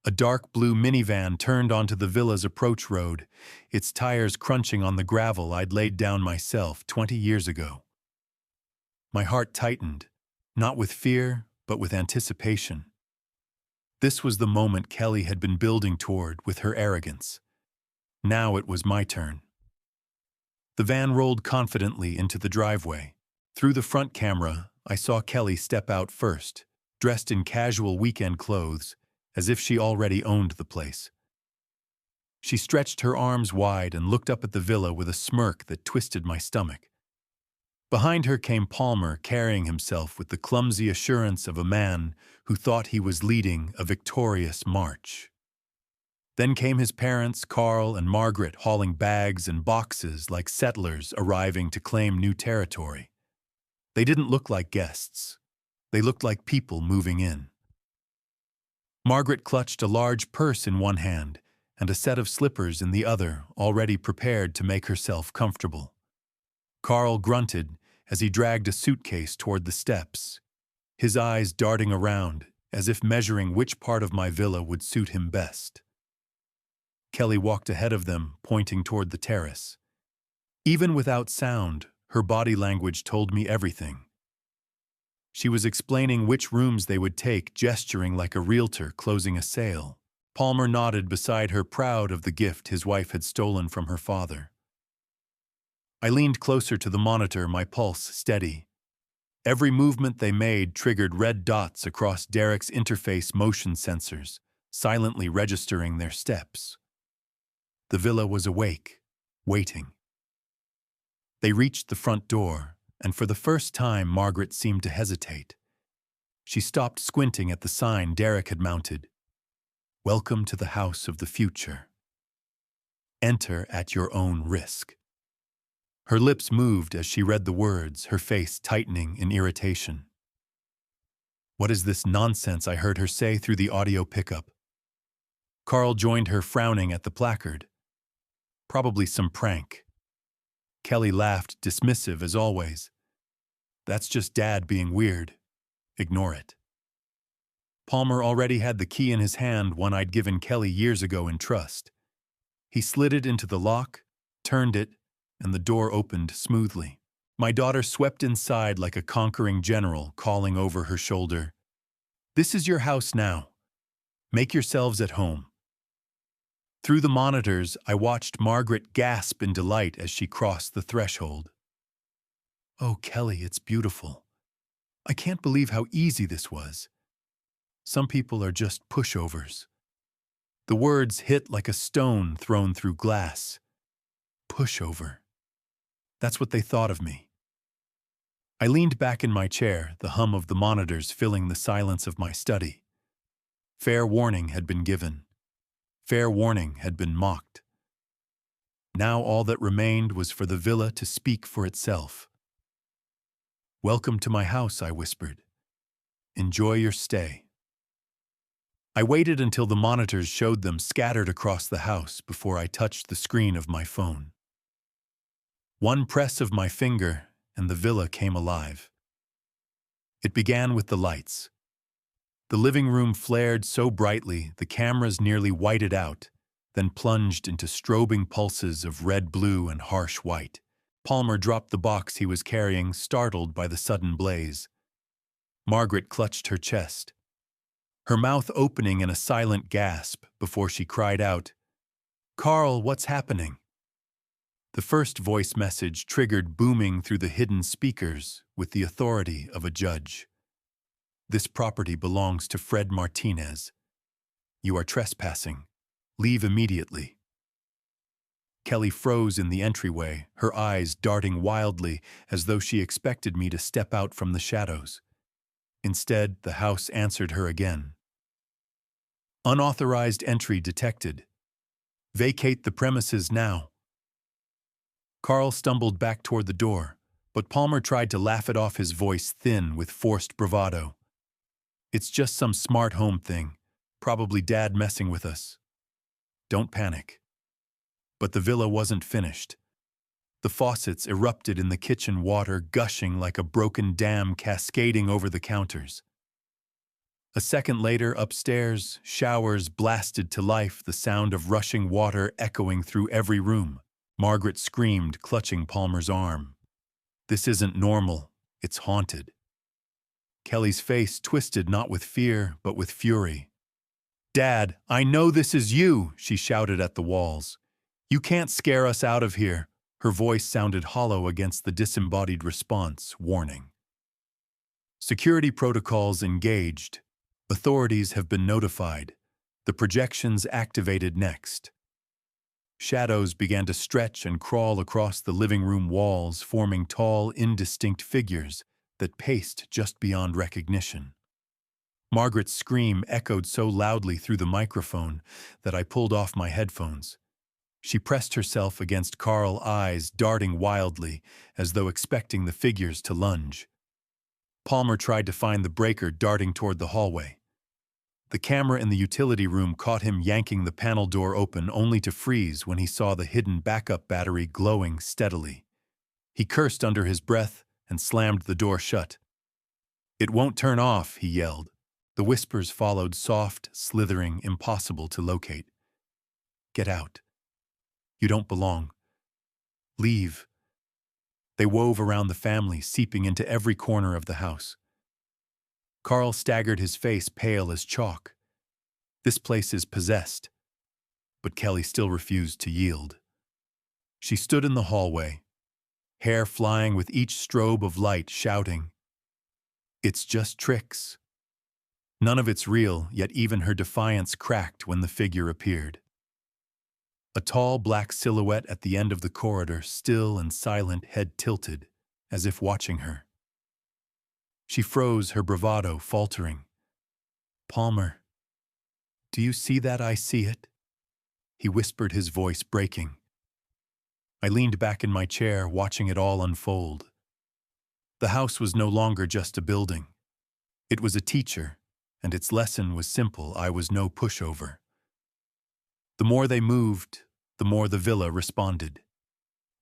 A dark blue minivan turned onto the villa's approach road, its tires crunching on the gravel I'd laid down myself 20 years ago. My heart tightened, not with fear, but with anticipation. This was the moment Kelly had been building toward with her arrogance. Now it was my turn. The van rolled confidently into the driveway. Through the front camera, I saw Kelly step out first, dressed in casual weekend clothes, as if she already owned the place. She stretched her arms wide and looked up at the villa with a smirk that twisted my stomach. Behind her came Palmer, carrying himself with the clumsy assurance of a man who thought he was leading a victorious march. Then came his parents, Carl and Margaret, hauling bags and boxes like settlers arriving to claim new territory. They didn't look like guests. They looked like people moving in. Margaret clutched a large purse in one hand and a set of slippers in the other, already prepared to make herself comfortable. Carl grunted as he dragged a suitcase toward the steps, his eyes darting around as if measuring which part of my villa would suit him best. Kelly walked ahead of them, pointing toward the terrace. Even without sound, her body language told me everything. She was explaining which rooms they would take, gesturing like a realtor closing a sale. Palmer nodded beside her, proud of the gift his wife had stolen from her father. I leaned closer to the monitor, my pulse steady. Every movement they made triggered red dots across Derek's interface motion sensors, silently registering their steps. The villa was awake, waiting. They reached the front door, and for the first time Margaret seemed to hesitate. She stopped, squinting at the sign Derek had mounted. "Welcome to the house of the future. Enter at your own risk." Her lips moved as she read the words, her face tightening in irritation. "What is this nonsense?" I heard her say through the audio pickup. Carl joined her, frowning at the placard. "Probably some prank." Kelly laughed, dismissive as always. That's just Dad being weird. Ignore it. Palmer already had the key in his hand, one I'd given Kelly years ago in trust. He slid it into the lock, turned it, and the door opened smoothly. My daughter swept inside like a conquering general, calling over her shoulder, "This is your house now. Make yourselves at home." Through the monitors, I watched Margaret gasp in delight as she crossed the threshold. "Oh, Kelly, it's beautiful. I can't believe how easy this was. Some people are just pushovers." The words hit like a stone thrown through glass. Pushover. That's what they thought of me. I leaned back in my chair, the hum of the monitors filling the silence of my study. Fair warning had been given. Fair warning had been mocked. Now all that remained was for the villa to speak for itself. "Welcome to my house," I whispered. "Enjoy your stay." I waited until the monitors showed them scattered across the house before I touched the screen of my phone. One press of my finger, and the villa came alive. It began with the lights. The living room flared so brightly the cameras nearly whited out, then plunged into strobing pulses of red, blue, and harsh white. Palmer dropped the box he was carrying, startled by the sudden blaze. Margaret clutched her chest, her mouth opening in a silent gasp before she cried out, "Carl, what's happening?" The first voice message triggered booming through the hidden speakers with the authority of a judge. "This property belongs to Fred Martinez. You are trespassing. Leave immediately." Kelly froze in the entryway, her eyes darting wildly as though she expected me to step out from the shadows. Instead, the house answered her again. "Unauthorized entry detected. Vacate the premises now." Carl stumbled back toward the door, but Palmer tried to laugh it off, his voice thin with forced bravado. "It's just some smart home thing. Probably Dad messing with us. Don't panic." But the villa wasn't finished. The faucets erupted in the kitchen, water gushing like a broken dam cascading over the counters. A second later, upstairs, showers blasted to life, the sound of rushing water echoing through every room. Margaret screamed, clutching Palmer's arm. "This isn't normal. It's haunted." Kelly's face twisted not with fear, but with fury. "Dad, I know this is you," she shouted at the walls. "You can't scare us out of here." Her voice sounded hollow against the disembodied response, warning. "Security protocols engaged. Authorities have been notified. The projections activated next." Shadows began to stretch and crawl across the living room walls, forming tall, indistinct figures that paced just beyond recognition. Margaret's scream echoed so loudly through the microphone that I pulled off my headphones. She pressed herself against Carl, eyes darting wildly, as though expecting the figures to lunge. Palmer tried to find the breaker darting toward the hallway. The camera in the utility room caught him yanking the panel door open, only to freeze when he saw the hidden backup battery glowing steadily. He cursed under his breath and slammed the door shut. "It won't turn off," he yelled. The whispers followed, soft, slithering, impossible to locate. "Get out. You don't belong. Leave." They wove around the family, seeping into every corner of the house. Carl staggered, his face pale as chalk. "This place is possessed." But Kelly still refused to yield. She stood in the hallway, hair flying with each strobe of light, shouting, "It's just tricks." None of it's real, yet even her defiance cracked when the figure appeared. A tall black silhouette at the end of the corridor, still and silent, head tilted, as if watching her. She froze, her bravado faltering. "Palmer, do you see that I see it?" He whispered, his voice breaking. I leaned back in my chair, watching it all unfold. The house was no longer just a building. It was a teacher, and its lesson was simple: I was no pushover. The more they moved, the more the villa responded.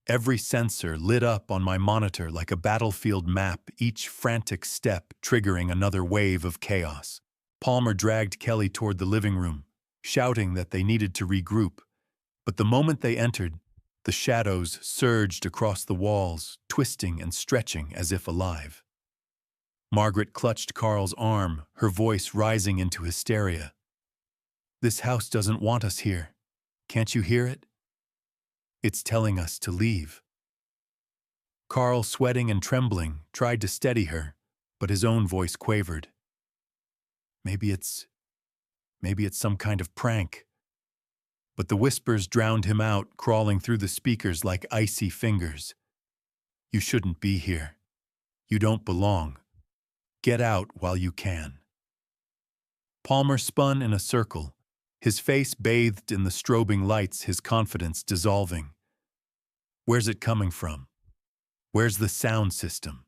Every sensor lit up on my monitor like a battlefield map, each frantic step triggering another wave of chaos. Palmer dragged Kelly toward the living room, shouting that they needed to regroup. But the moment they entered, the shadows surged across the walls, twisting and stretching as if alive. Margaret clutched Carl's arm, her voice rising into hysteria. "This house doesn't want us here. Can't you hear it? It's telling us to leave." Carl, sweating and trembling, tried to steady her, but his own voice quavered. Maybe it's some kind of prank." But the whispers drowned him out, crawling through the speakers like icy fingers. "You shouldn't be here. You don't belong. Get out while you can." Palmer spun in a circle, his face bathed in the strobing lights, his confidence dissolving. "Where's it coming from? Where's the sound system?"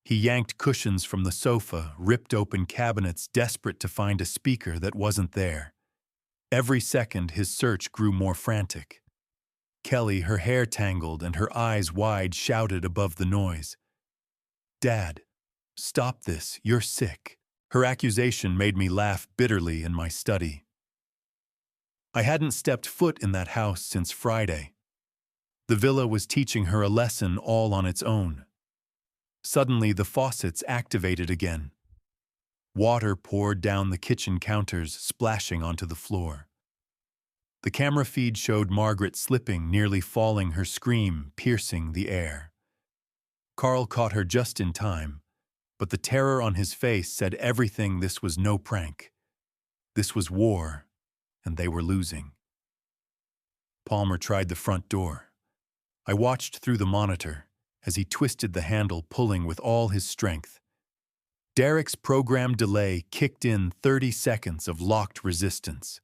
He yanked cushions from the sofa, ripped open cabinets, desperate to find a speaker that wasn't there. Every second, his search grew more frantic. Kelly, her hair tangled and her eyes wide, shouted above the noise. "Dad, stop this, you're sick." Her accusation made me laugh bitterly in my study. I hadn't stepped foot in that house since Friday. The villa was teaching her a lesson all on its own. Suddenly, the faucets activated again. Water poured down the kitchen counters, splashing onto the floor. The camera feed showed Margaret slipping, nearly falling, her scream piercing the air. Carl caught her just in time, but the terror on his face said everything. This was no prank. This was war, and they were losing. Palmer tried the front door. I watched through the monitor as he twisted the handle, pulling with all his strength. Derek's program delay kicked in 30 seconds of locked resistance.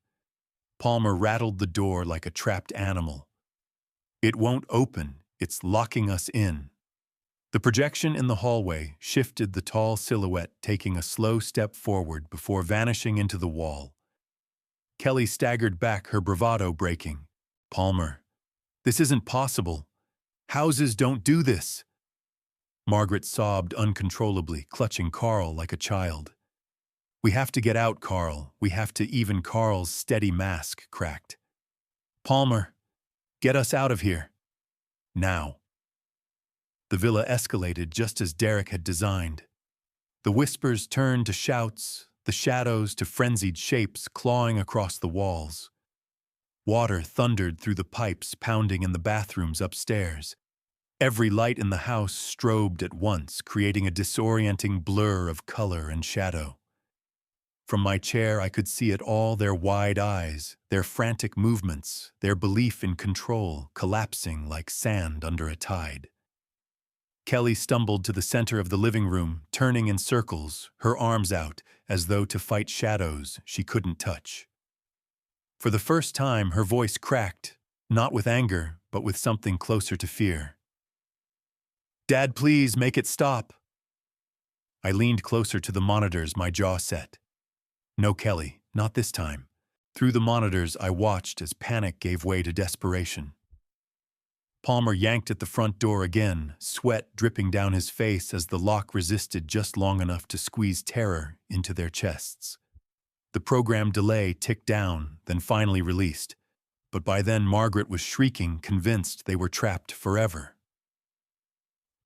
Palmer rattled the door like a trapped animal. "It won't open. It's locking us in." The projection in the hallway shifted, the tall silhouette taking a slow step forward before vanishing into the wall. Kelly staggered back, her bravado breaking. "Palmer, this isn't possible. Houses don't do this." Margaret sobbed uncontrollably, clutching Carl like a child. "We have to get out, Carl. We have to." Even Carl's steady mask cracked. "Palmer, get us out of here. Now." The villa escalated just as Derek had designed. The whispers turned to shouts, the shadows to frenzied shapes clawing across the walls. Water thundered through the pipes, pounding in the bathrooms upstairs. Every light in the house strobed at once, creating a disorienting blur of color and shadow. From my chair, I could see it all, their wide eyes, their frantic movements, their belief in control, collapsing like sand under a tide. Kelly stumbled to the center of the living room, turning in circles, her arms out, as though to fight shadows she couldn't touch. For the first time, her voice cracked, not with anger, but with something closer to fear. "Dad, please, make it stop." I leaned closer to the monitors, my jaw set. No, Kelly, not this time. Through the monitors, I watched as panic gave way to desperation. Palmer yanked at the front door again, sweat dripping down his face as the lock resisted just long enough to squeeze terror into their chests. The program delay ticked down, then finally released. But by then, Margaret was shrieking, convinced they were trapped forever.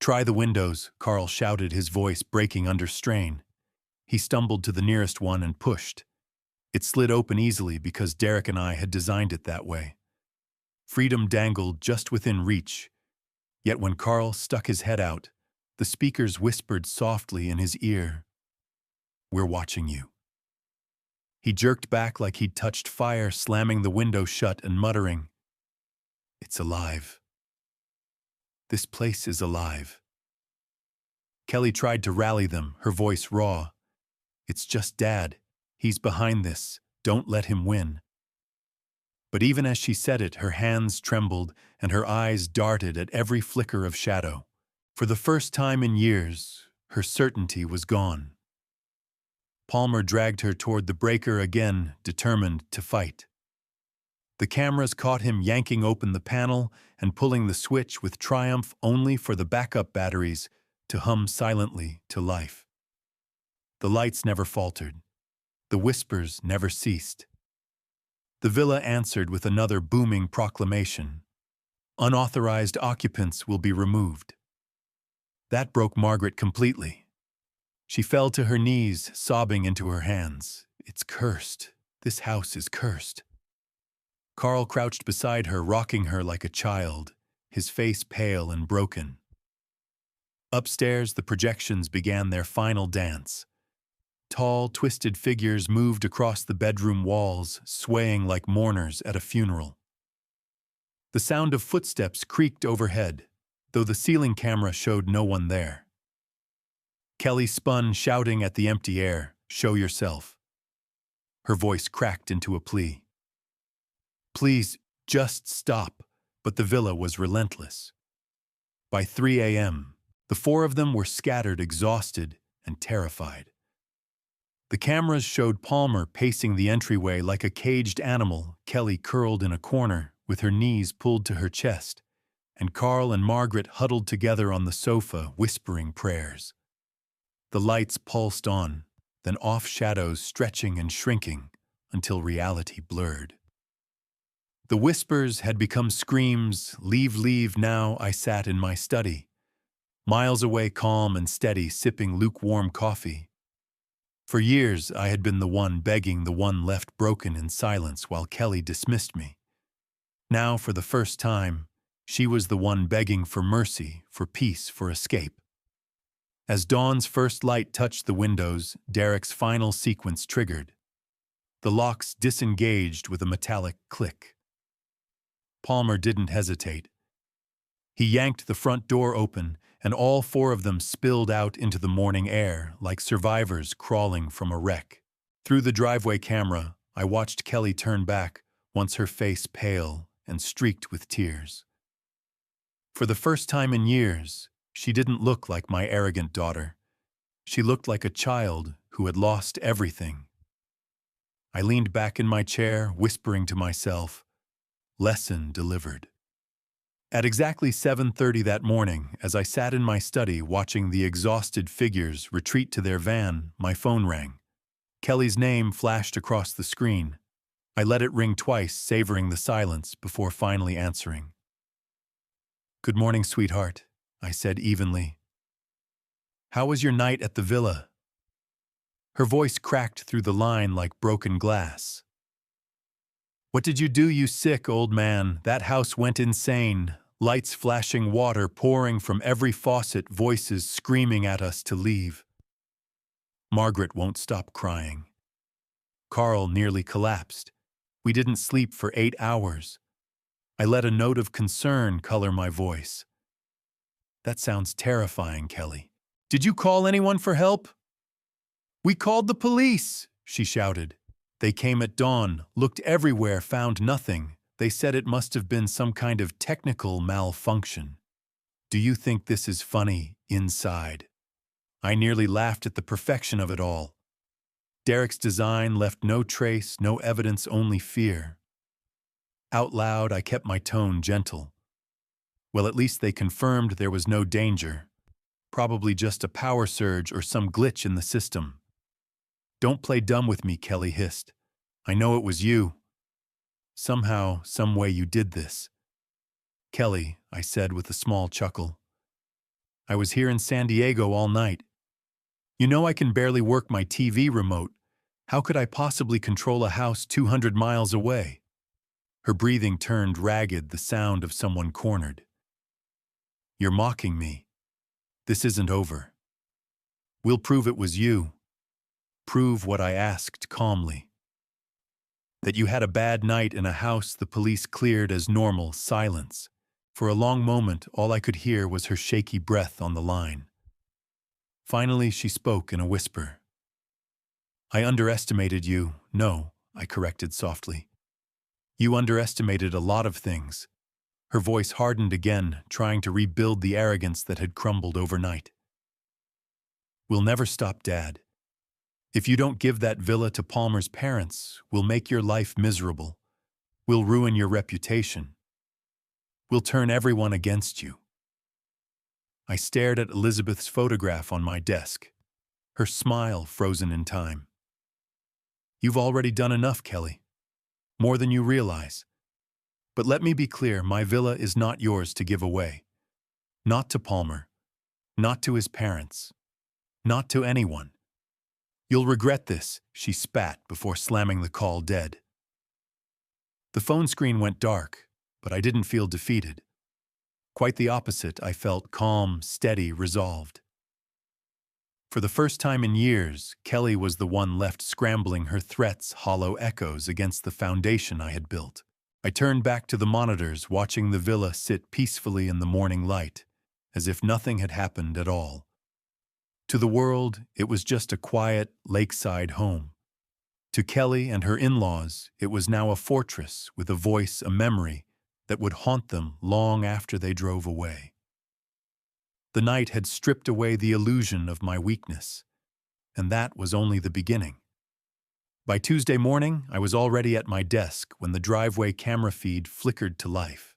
"Try the windows," Carl shouted, his voice breaking under strain. He stumbled to the nearest one and pushed. It slid open easily because Derek and I had designed it that way. Freedom dangled just within reach. Yet when Carl stuck his head out, the speakers whispered softly in his ear, "We're watching you." He jerked back like he'd touched fire, slamming the window shut and muttering, "It's alive. This place is alive." Kelly tried to rally them, her voice raw. "It's just Dad. He's behind this. Don't let him win." But even as she said it, her hands trembled and her eyes darted at every flicker of shadow. For the first time in years, her certainty was gone. Palmer dragged her toward the breaker again, determined to fight. The cameras caught him yanking open the panel and pulling the switch with triumph only for the backup batteries to hum silently to life. The lights never faltered. The whispers never ceased. The villa answered with another booming proclamation. Unauthorized occupants will be removed. That broke Margaret completely. She fell to her knees, sobbing into her hands. It's cursed. This house is cursed. Carl crouched beside her, rocking her like a child, his face pale and broken. Upstairs, the projections began their final dance. Tall, twisted figures moved across the bedroom walls, swaying like mourners at a funeral. The sound of footsteps creaked overhead, though the ceiling camera showed no one there. Kelly spun, shouting at the empty air, "Show yourself." Her voice cracked into a plea. Please, just stop, but the villa was relentless. By 3 a.m., the four of them were scattered, exhausted, and terrified. The cameras showed Palmer pacing the entryway like a caged animal, Kelly curled in a corner, with her knees pulled to her chest, and Carl and Margaret huddled together on the sofa, whispering prayers. The lights pulsed on, then off, shadows stretching and shrinking until reality blurred. The whispers had become screams. "Leave, leave now." I sat in my study, miles away, calm and steady, sipping lukewarm coffee. For years, I had been the one begging, the one left broken in silence while Kelly dismissed me. Now, for the first time, she was the one begging for mercy, for peace, for escape. As dawn's first light touched the windows, Derek's final sequence triggered. The locks disengaged with a metallic click. Palmer didn't hesitate. He yanked the front door open, and all four of them spilled out into the morning air like survivors crawling from a wreck. Through the driveway camera, I watched Kelly turn back, once her face pale and streaked with tears. For the first time in years, she didn't look like my arrogant daughter. She looked like a child who had lost everything. I leaned back in my chair, whispering to myself, "Lesson delivered." At exactly 7:30 that morning, as I sat in my study watching the exhausted figures retreat to their van, my phone rang. Kelly's name flashed across the screen. I let it ring twice, savoring the silence before finally answering. "Good morning, sweetheart," I said evenly. "How was your night at the villa?" Her voice cracked through the line like broken glass. "What did you do, you sick old man? That house went insane. Lights flashing, water pouring from every faucet, voices screaming at us to leave." Margaret won't stop crying. Carl nearly collapsed. We didn't sleep for 8 hours. I let a note of concern color my voice. "That sounds terrifying, Kelly. Did you call anyone for help?" "We called the police," she shouted. "They came at dawn, looked everywhere, found nothing. They said it must have been some kind of technical malfunction. Do you think this is funny inside?" I nearly laughed at the perfection of it all. Derek's design left no trace, no evidence, only fear. Out loud, I kept my tone gentle. Well, at least they confirmed there was no danger. Probably just a power surge or some glitch in the system. "Don't play dumb with me," Kelly hissed. "I know it was you. Somehow, some way you did this." "Kelly," I said with a small chuckle, "I was here in San Diego all night. You know I can barely work my TV remote. How could I possibly control a house 200 miles away?" Her breathing turned ragged, the sound of someone cornered. "You're mocking me. This isn't over. We'll prove it was you. Prove what I asked calmly. That you had a bad night in a house the police cleared as normal." Silence. For a long moment, all I could hear was her shaky breath on the line. Finally, she spoke in a whisper. "I underestimated you." "No," I corrected softly. "You underestimated a lot of things." Her voice hardened again, trying to rebuild the arrogance that had crumbled overnight. "We'll never stop, Dad. If you don't give that villa to Palmer's parents, we'll make your life miserable. We'll ruin your reputation. We'll turn everyone against you. I stared at Elizabeth's photograph on my desk, her smile frozen in time. You've already done enough, Kelly. More than you realize. But let me be clear, my villa is not yours to give away. Not to Palmer. Not to his parents. Not to anyone. You'll regret this, she spat before slamming the call dead. The phone screen went dark, but I didn't feel defeated. Quite the opposite, I felt calm, steady, resolved. For the first time in years, Kelly was the one left scrambling her threats hollow echoes against the foundation I had built. I turned back to the monitors, watching the villa sit peacefully in the morning light, as if nothing had happened at all. To the world, it was just a quiet, lakeside home. To Kelly and her in-laws, it was now a fortress with a voice, a memory that would haunt them long after they drove away. The night had stripped away the illusion of my weakness, and that was only the beginning. By Tuesday morning, I was already at my desk when the driveway camera feed flickered to life.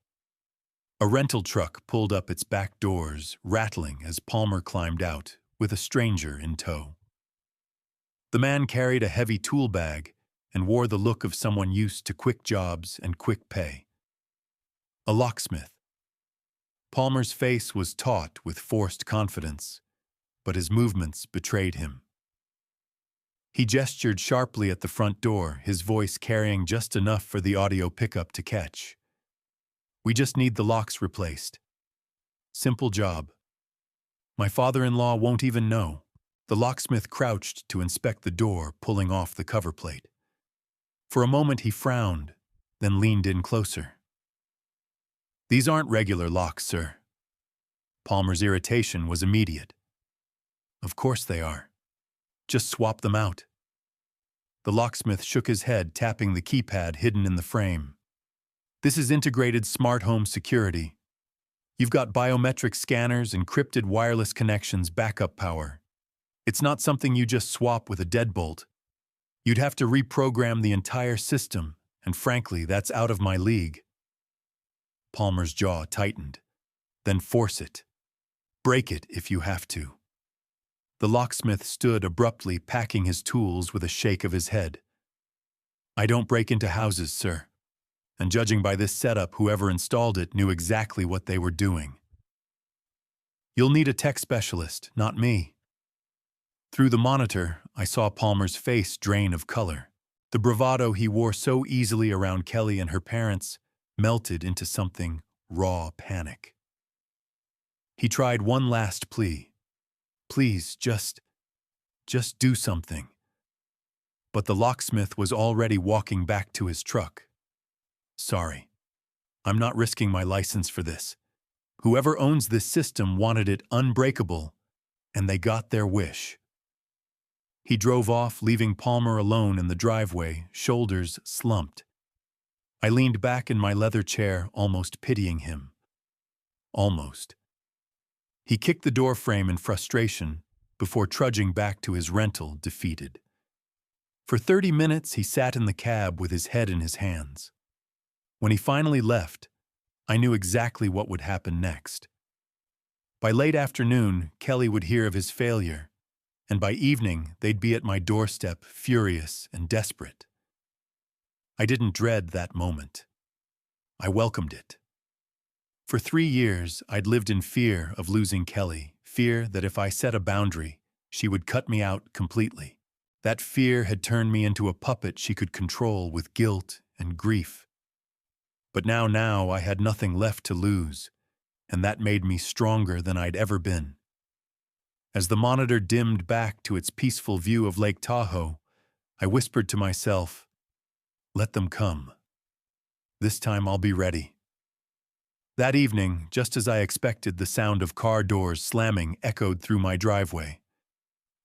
A rental truck pulled up its back doors, rattling as Palmer climbed out, with a stranger in tow. The man carried a heavy tool bag and wore the look of someone used to quick jobs and quick pay. A locksmith. Palmer's face was taut with forced confidence, but his movements betrayed him. He gestured sharply at the front door, his voice carrying just enough for the audio pickup to catch. We just need the locks replaced. Simple job. My father-in-law won't even know. The locksmith crouched to inspect the door, pulling off the cover plate. For a moment he frowned, then leaned in closer. These aren't regular locks, sir. Palmer's irritation was immediate. Of course they are. Just swap them out. The locksmith shook his head, tapping the keypad hidden in the frame. This is integrated smart home security. You've got biometric scanners, encrypted wireless connections, backup power. It's not something you just swap with a deadbolt. You'd have to reprogram the entire system, and frankly, that's out of my league. Palmer's jaw tightened. Then force it. Break it if you have to. The locksmith stood abruptly, packing his tools with a shake of his head. I don't break into houses, sir. And judging by this setup, whoever installed it knew exactly what they were doing. You'll need a tech specialist, not me. Through the monitor, I saw Palmer's face drain of color. The bravado he wore so easily around Kelly and her parents melted into something raw panic. He tried one last plea. Please, just do something. But the locksmith was already walking back to his truck. Sorry. I'm not risking my license for this. Whoever owns this system wanted it unbreakable, and they got their wish. He drove off, leaving Palmer alone in the driveway, shoulders slumped. I leaned back in my leather chair, almost pitying him. Almost. He kicked the door frame in frustration before trudging back to his rental, defeated. For 30 minutes, he sat in the cab with his head in his hands. When he finally left, I knew exactly what would happen next. By late afternoon, Kelly would hear of his failure, and by evening, they'd be at my doorstep, furious and desperate. I didn't dread that moment. I welcomed it. For 3 years, I'd lived in fear of losing Kelly, fear that if I set a boundary, she would cut me out completely. That fear had turned me into a puppet she could control with guilt and grief. But now I had nothing left to lose, and that made me stronger than I'd ever been. As the monitor dimmed back to its peaceful view of Lake Tahoe, I whispered to myself, let them come. This time I'll be ready. That evening, just as I expected, the sound of car doors slamming echoed through my driveway.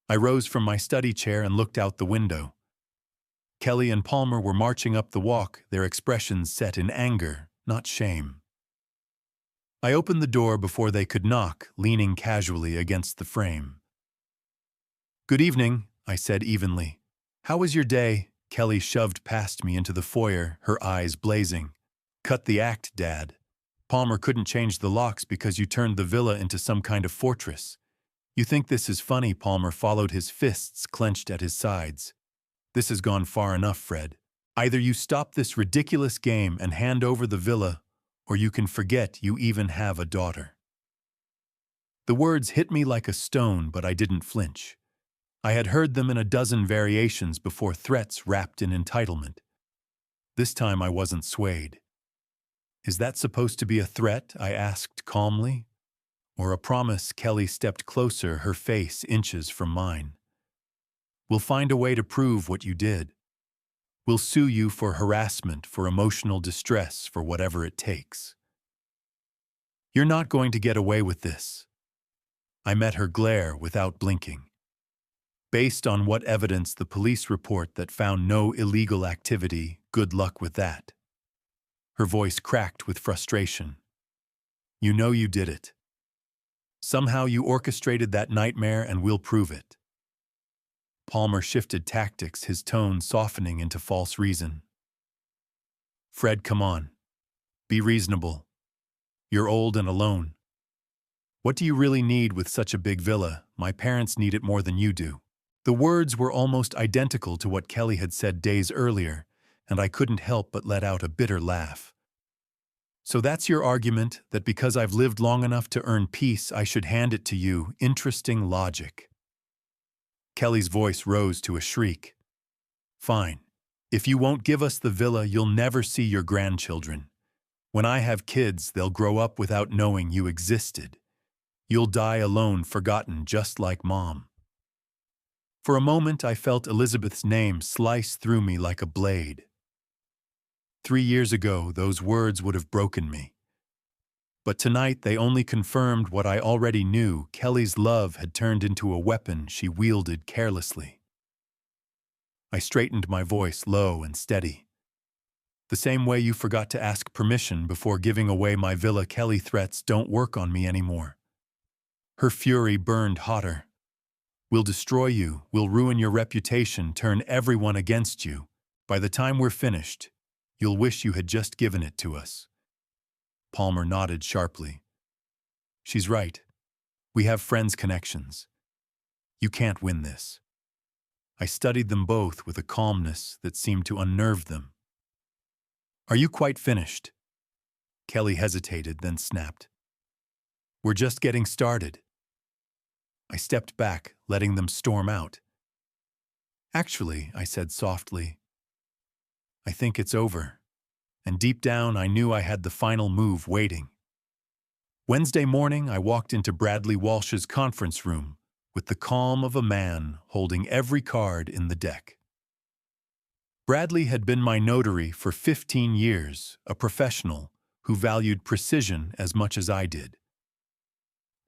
I rose from my study chair and looked out the window. Kelly and Palmer were marching up the walk, their expressions set in anger, not shame. I opened the door before they could knock, leaning casually against the frame. Good evening, I said evenly. How was your day? Kelly shoved past me into the foyer, her eyes blazing. Cut the act, Dad. Palmer couldn't change the locks because you turned the villa into some kind of fortress. You think this is funny? Palmer followed, his fists clenched at his sides. This has gone far enough, Fred. Either you stop this ridiculous game and hand over the villa, or you can forget you even have a daughter. The words hit me like a stone, but I didn't flinch. I had heard them in a dozen variations before, threats wrapped in entitlement. This time I wasn't swayed. Is that supposed to be a threat? I asked calmly. Or a promise? Kelly stepped closer, her face inches from mine. We'll find a way to prove what you did. We'll sue you for harassment, for emotional distress, for whatever it takes. You're not going to get away with this. I met her glare without blinking. Based on what evidence? The police report that found no illegal activity. Good luck with that. Her voice cracked with frustration. You know you did it. Somehow you orchestrated that nightmare, and we'll prove it. Palmer shifted tactics, his tone softening into false reason. Fred, come on. Be reasonable. You're old and alone. What do you really need with such a big villa? My parents need it more than you do. The words were almost identical to what Kelly had said days earlier, and I couldn't help but let out a bitter laugh. So that's your argument, that because I've lived long enough to earn peace, I should hand it to you? Interesting logic. Kelly's voice rose to a shriek. Fine. If you won't give us the villa, you'll never see your grandchildren. When I have kids, they'll grow up without knowing you existed. You'll die alone, forgotten, just like Mom. For a moment, I felt Elizabeth's name slice through me like a blade. 3 years ago, those words would have broken me. But tonight, they only confirmed what I already knew. Kelly's love had turned into a weapon she wielded carelessly. I straightened my voice, low and steady. The same way you forgot to ask permission before giving away my villa, Kelly, threats don't work on me anymore. Her fury burned hotter. We'll destroy you, we'll ruin your reputation, turn everyone against you. By the time we're finished, you'll wish you had just given it to us. Palmer nodded sharply. She's right. We have friends' connections. You can't win this. I studied them both with a calmness that seemed to unnerve them. Are you quite finished? Kelly hesitated, then snapped. We're just getting started. I stepped back, letting them storm out. Actually, I said softly, I think it's over. And deep down, I knew I had the final move waiting. Wednesday morning, I walked into Bradley Walsh's conference room with the calm of a man holding every card in the deck. Bradley had been my notary for 15 years, a professional who valued precision as much as I did.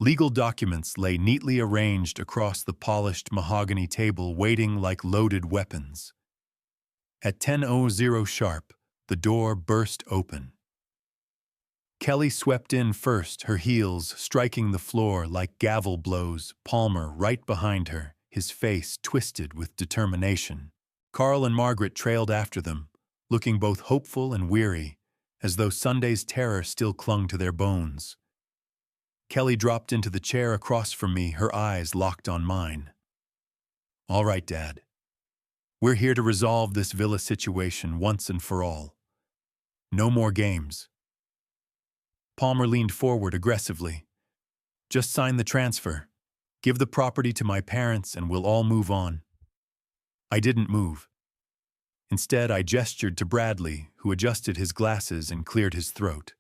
Legal documents lay neatly arranged across the polished mahogany table, waiting like loaded weapons. At 10:00 sharp, the door burst open. Kelly swept in first, her heels striking the floor like gavel blows, Palmer right behind her, his face twisted with determination. Carl and Margaret trailed after them, looking both hopeful and weary, as though Sunday's terror still clung to their bones. Kelly dropped into the chair across from me, her eyes locked on mine. All right, Dad. We're here to resolve this villa situation once and for all. No more games. Palmer leaned forward aggressively. Just sign the transfer. Give the property to my parents and we'll all move on. I didn't move. Instead, I gestured to Bradley, who adjusted his glasses and cleared his throat.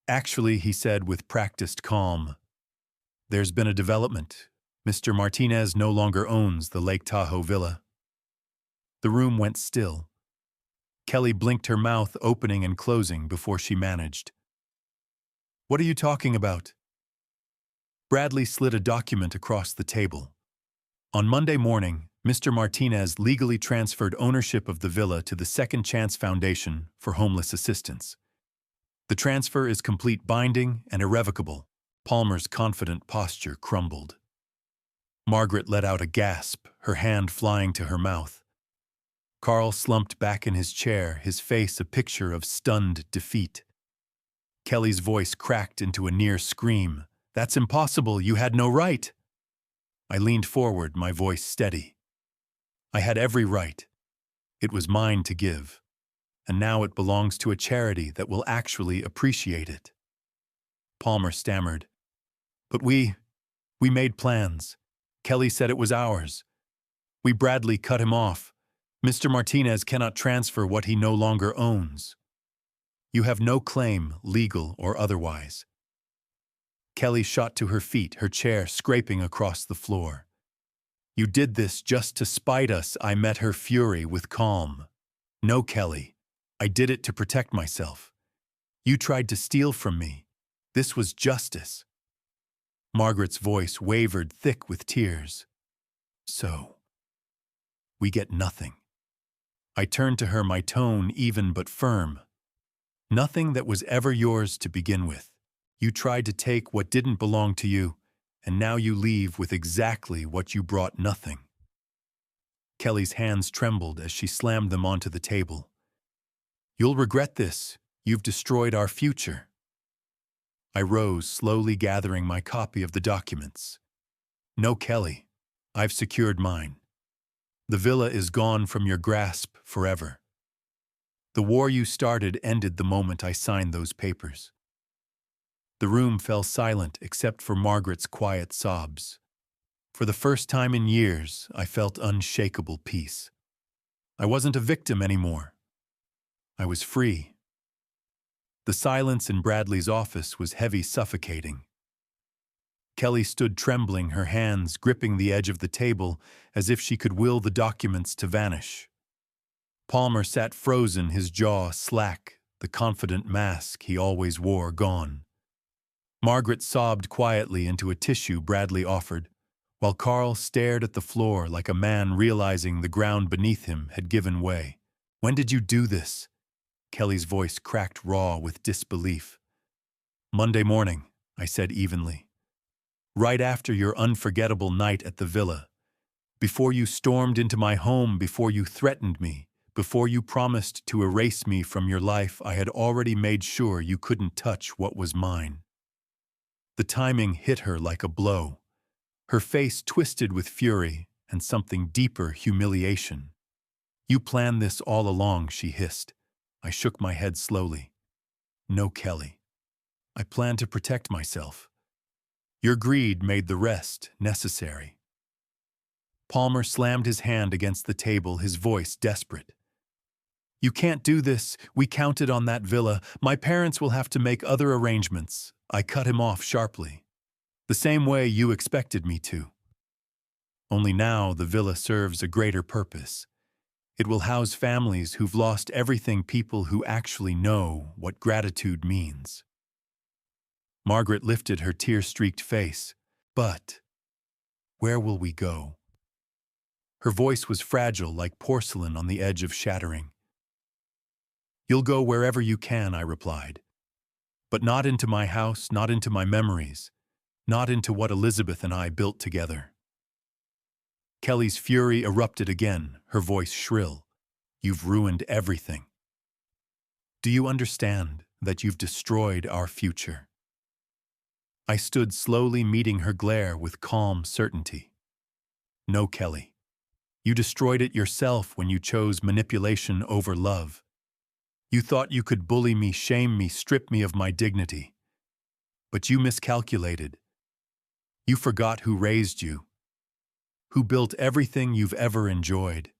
Actually, he said with practiced calm, there's been a development. Mr. Martinez no longer owns the Lake Tahoe villa. The room went still. Kelly blinked, her mouth opening and closing before she managed. What are you talking about? Bradley slid a document across the table. On Monday morning, Mr. Martinez legally transferred ownership of the villa to the Second Chance Foundation for Homeless Assistance. The transfer is complete, binding, and irrevocable. Palmer's confident posture crumbled. Margaret let out a gasp, her hand flying to her mouth. Carl slumped back in his chair, his face a picture of stunned defeat. Kelly's voice cracked into a near scream. "That's impossible, you had no right." I leaned forward, my voice steady. "I had every right. It was mine to give, and now it belongs to a charity that will actually appreciate it." Palmer stammered. "But we made plans. Kelly said it was ours. Bradley cut him off. Mr. Martinez cannot transfer what he no longer owns. You have no claim, legal or otherwise." Kelly shot to her feet, her chair scraping across the floor. "You did this just to spite us." I met her fury with calm. "No, Kelly. I did it to protect myself. You tried to steal from me. This was justice." Margaret's voice wavered, thick with tears. "So, we get nothing." I turned to her, my tone even but firm. "Nothing that was ever yours to begin with. You tried to take what didn't belong to you, and now you leave with exactly what you brought, nothing." Kelly's hands trembled as she slammed them onto the table. "You'll regret this. You've destroyed our future." I rose, slowly gathering my copy of the documents. "No, Kelly. I've secured mine. The villa is gone from your grasp forever. The war you started ended the moment I signed those papers." The room fell silent except for Margaret's quiet sobs. For the first time in years, I felt unshakable peace. I wasn't a victim anymore. I was free. The silence in Bradley's office was heavy, suffocating. Kelly stood trembling, her hands gripping the edge of the table as if she could will the documents to vanish. Palmer sat frozen, his jaw slack, the confident mask he always wore gone. Margaret sobbed quietly into a tissue Bradley offered, while Carl stared at the floor like a man realizing the ground beneath him had given way. "When did you do this?" Kelly's voice cracked raw with disbelief. "Monday morning," I said evenly. "Right after your unforgettable night at the villa. Before you stormed into my home, before you threatened me, before you promised to erase me from your life, I had already made sure you couldn't touch what was mine." The timing hit her like a blow. Her face twisted with fury and something deeper, humiliation. "You planned this all along," she hissed. I shook my head slowly. "No, Kelly. I planned to protect myself. Your greed made the rest necessary." Palmer slammed his hand against the table, his voice desperate. "You can't do this. We counted on that villa. My parents will have to make other arrangements." I cut him off sharply. "The same way you expected me to. Only now the villa serves a greater purpose. It will house families who've lost everything, people who actually know what gratitude means." Margaret lifted her tear-streaked face. "But where will we go?" Her voice was fragile, like porcelain on the edge of shattering. "You'll go wherever you can," I replied. "But not into my house, not into my memories, not into what Elizabeth and I built together." Kelly's fury erupted again, her voice shrill. "You've ruined everything. Do you understand that you've destroyed our future?" I stood slowly, meeting her glare with calm certainty. "No, Kelly. You destroyed it yourself when you chose manipulation over love. You thought you could bully me, shame me, strip me of my dignity. But you miscalculated. You forgot who raised you, who built everything you've ever enjoyed."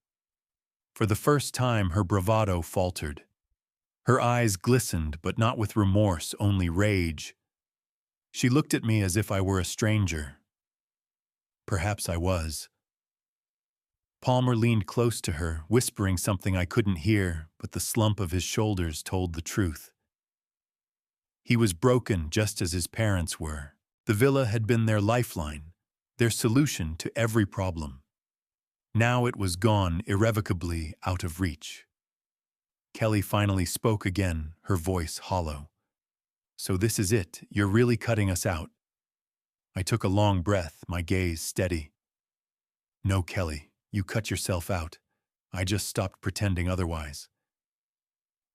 For the first time, her bravado faltered. Her eyes glistened, but not with remorse, only rage. She looked at me as if I were a stranger. Perhaps I was. Palmer leaned close to her, whispering something I couldn't hear, but the slump of his shoulders told the truth. He was broken just as his parents were. The villa had been their lifeline, their solution to every problem. Now it was gone, irrevocably out of reach. Kelly finally spoke again, her voice hollow. "So this is it, you're really cutting us out?" I took a long breath, my gaze steady. "No, Kelly, you cut yourself out. I just stopped pretending otherwise.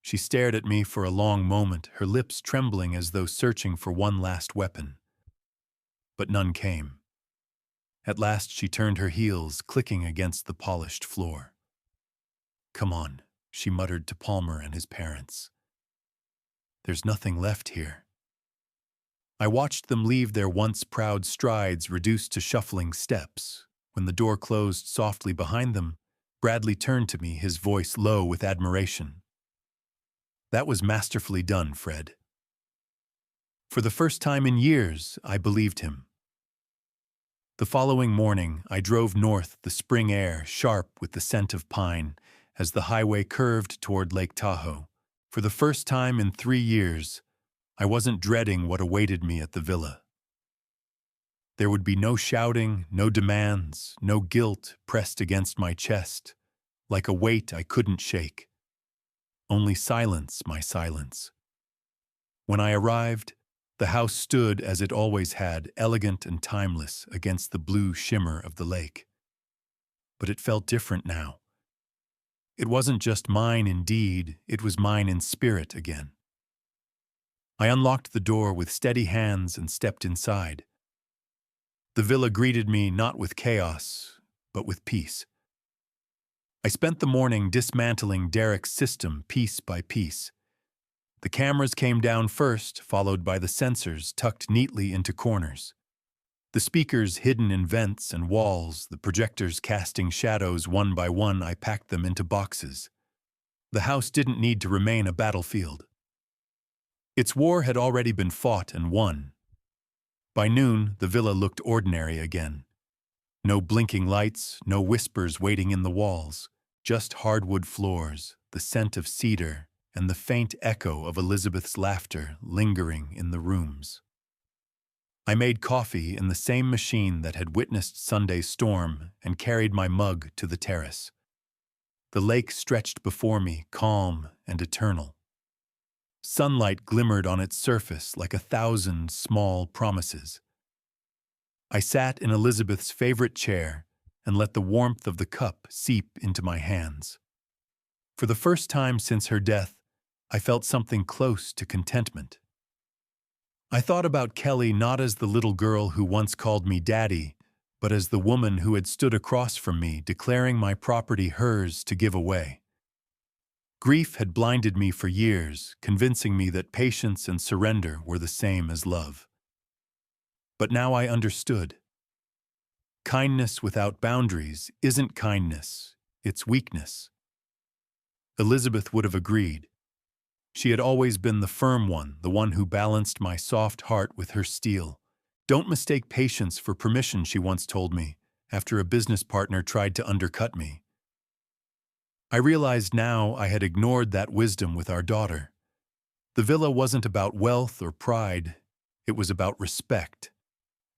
She stared at me for a long moment, her lips trembling as though searching for one last weapon. But none came. At last she turned her heels, clicking against the polished floor. "Come on," she muttered to Palmer and his parents. "There's nothing left here." I watched them leave their once proud strides reduced to shuffling steps. When the door closed softly behind them, Bradley turned to me, his voice low with admiration. "That was masterfully done, Fred." For the first time in years, I believed him. The following morning, I drove north, the spring air sharp with the scent of pine, as the highway curved toward Lake Tahoe. For the first time in 3 years, I wasn't dreading what awaited me at the villa. There would be no shouting, no demands, no guilt pressed against my chest, like a weight I couldn't shake. Only silence, my silence. When I arrived, the house stood as it always had, elegant and timeless against the blue shimmer of the lake. But it felt different now. It wasn't just mine in deed, it was mine in spirit again. I unlocked the door with steady hands and stepped inside. The villa greeted me not with chaos, but with peace. I spent the morning dismantling Derek's system piece by piece. The cameras came down first, followed by the sensors tucked neatly into corners. The speakers hidden in vents and walls, the projectors casting shadows one by one. I packed them into boxes. The house didn't need to remain a battlefield. Its war had already been fought and won. By noon, the villa looked ordinary again. No blinking lights, no whispers waiting in the walls, just hardwood floors, the scent of cedar, and the faint echo of Elizabeth's laughter lingering in the rooms. I made coffee in the same machine that had witnessed Sunday's storm and carried my mug to the terrace. The lake stretched before me, calm and eternal. Sunlight glimmered on its surface like 1,000 small promises. I sat in Elizabeth's favorite chair and let the warmth of the cup seep into my hands. For the first time since her death, I felt something close to contentment. I thought about Kelly not as the little girl who once called me daddy, but as the woman who had stood across from me, declaring my property hers to give away. Grief had blinded me for years, convincing me that patience and surrender were the same as love. But now I understood. Kindness without boundaries isn't kindness, it's weakness. Elizabeth would have agreed. She had always been the firm one, the one who balanced my soft heart with her steel. "Don't mistake patience for permission," she once told me, after a business partner tried to undercut me. I realized now I had ignored that wisdom with our daughter. The villa wasn't about wealth or pride, it was about respect.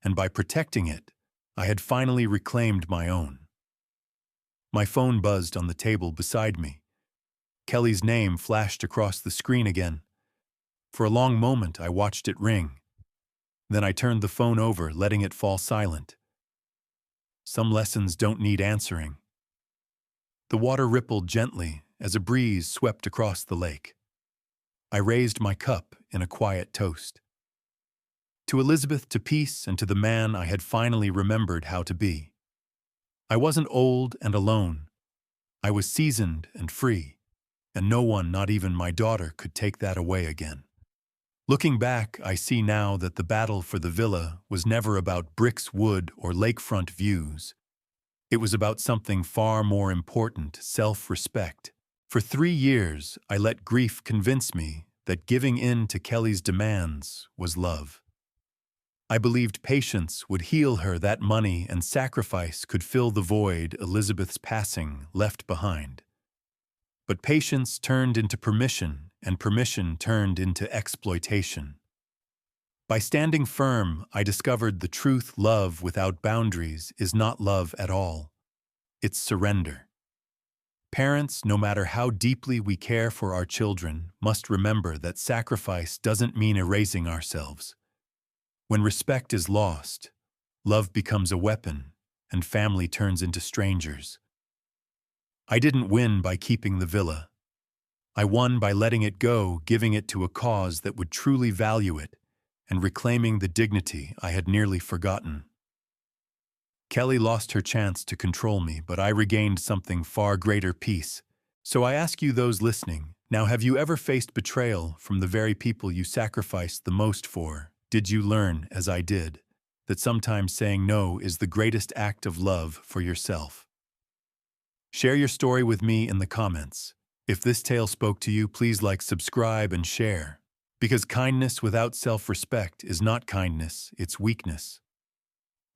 And by protecting it, I had finally reclaimed my own. My phone buzzed on the table beside me. Kelly's name flashed across the screen again. For a long moment, I watched it ring. Then I turned the phone over, letting it fall silent. Some lessons don't need answering. The water rippled gently as a breeze swept across the lake. I raised my cup in a quiet toast. To Elizabeth, to peace, and to the man I had finally remembered how to be. I wasn't old and alone. I was seasoned and free, and no one, not even my daughter, could take that away again. Looking back, I see now that the battle for the villa was never about bricks, wood, or lakefront views. It was about something far more important, self-respect. For 3 years, I let grief convince me that giving in to Kelly's demands was love. I believed patience would heal her, that money and sacrifice could fill the void Elizabeth's passing left behind. But patience turned into permission, and permission turned into exploitation. By standing firm, I discovered the truth: love without boundaries is not love at all. It's surrender. Parents, no matter how deeply we care for our children, must remember that sacrifice doesn't mean erasing ourselves. When respect is lost, love becomes a weapon, and family turns into strangers. I didn't win by keeping the villa. I won by letting it go, giving it to a cause that would truly value it, and reclaiming the dignity I had nearly forgotten. Kelly lost her chance to control me, but I regained something far greater: peace. So I ask you, those listening, now, have you ever faced betrayal from the very people you sacrificed the most for? Did you learn, as I did, that sometimes saying no is the greatest act of love for yourself? Share your story with me in the comments. If this tale spoke to you, please like, subscribe, and share. Because kindness without self-respect is not kindness, it's weakness.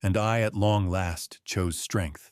And I, at long last, chose strength.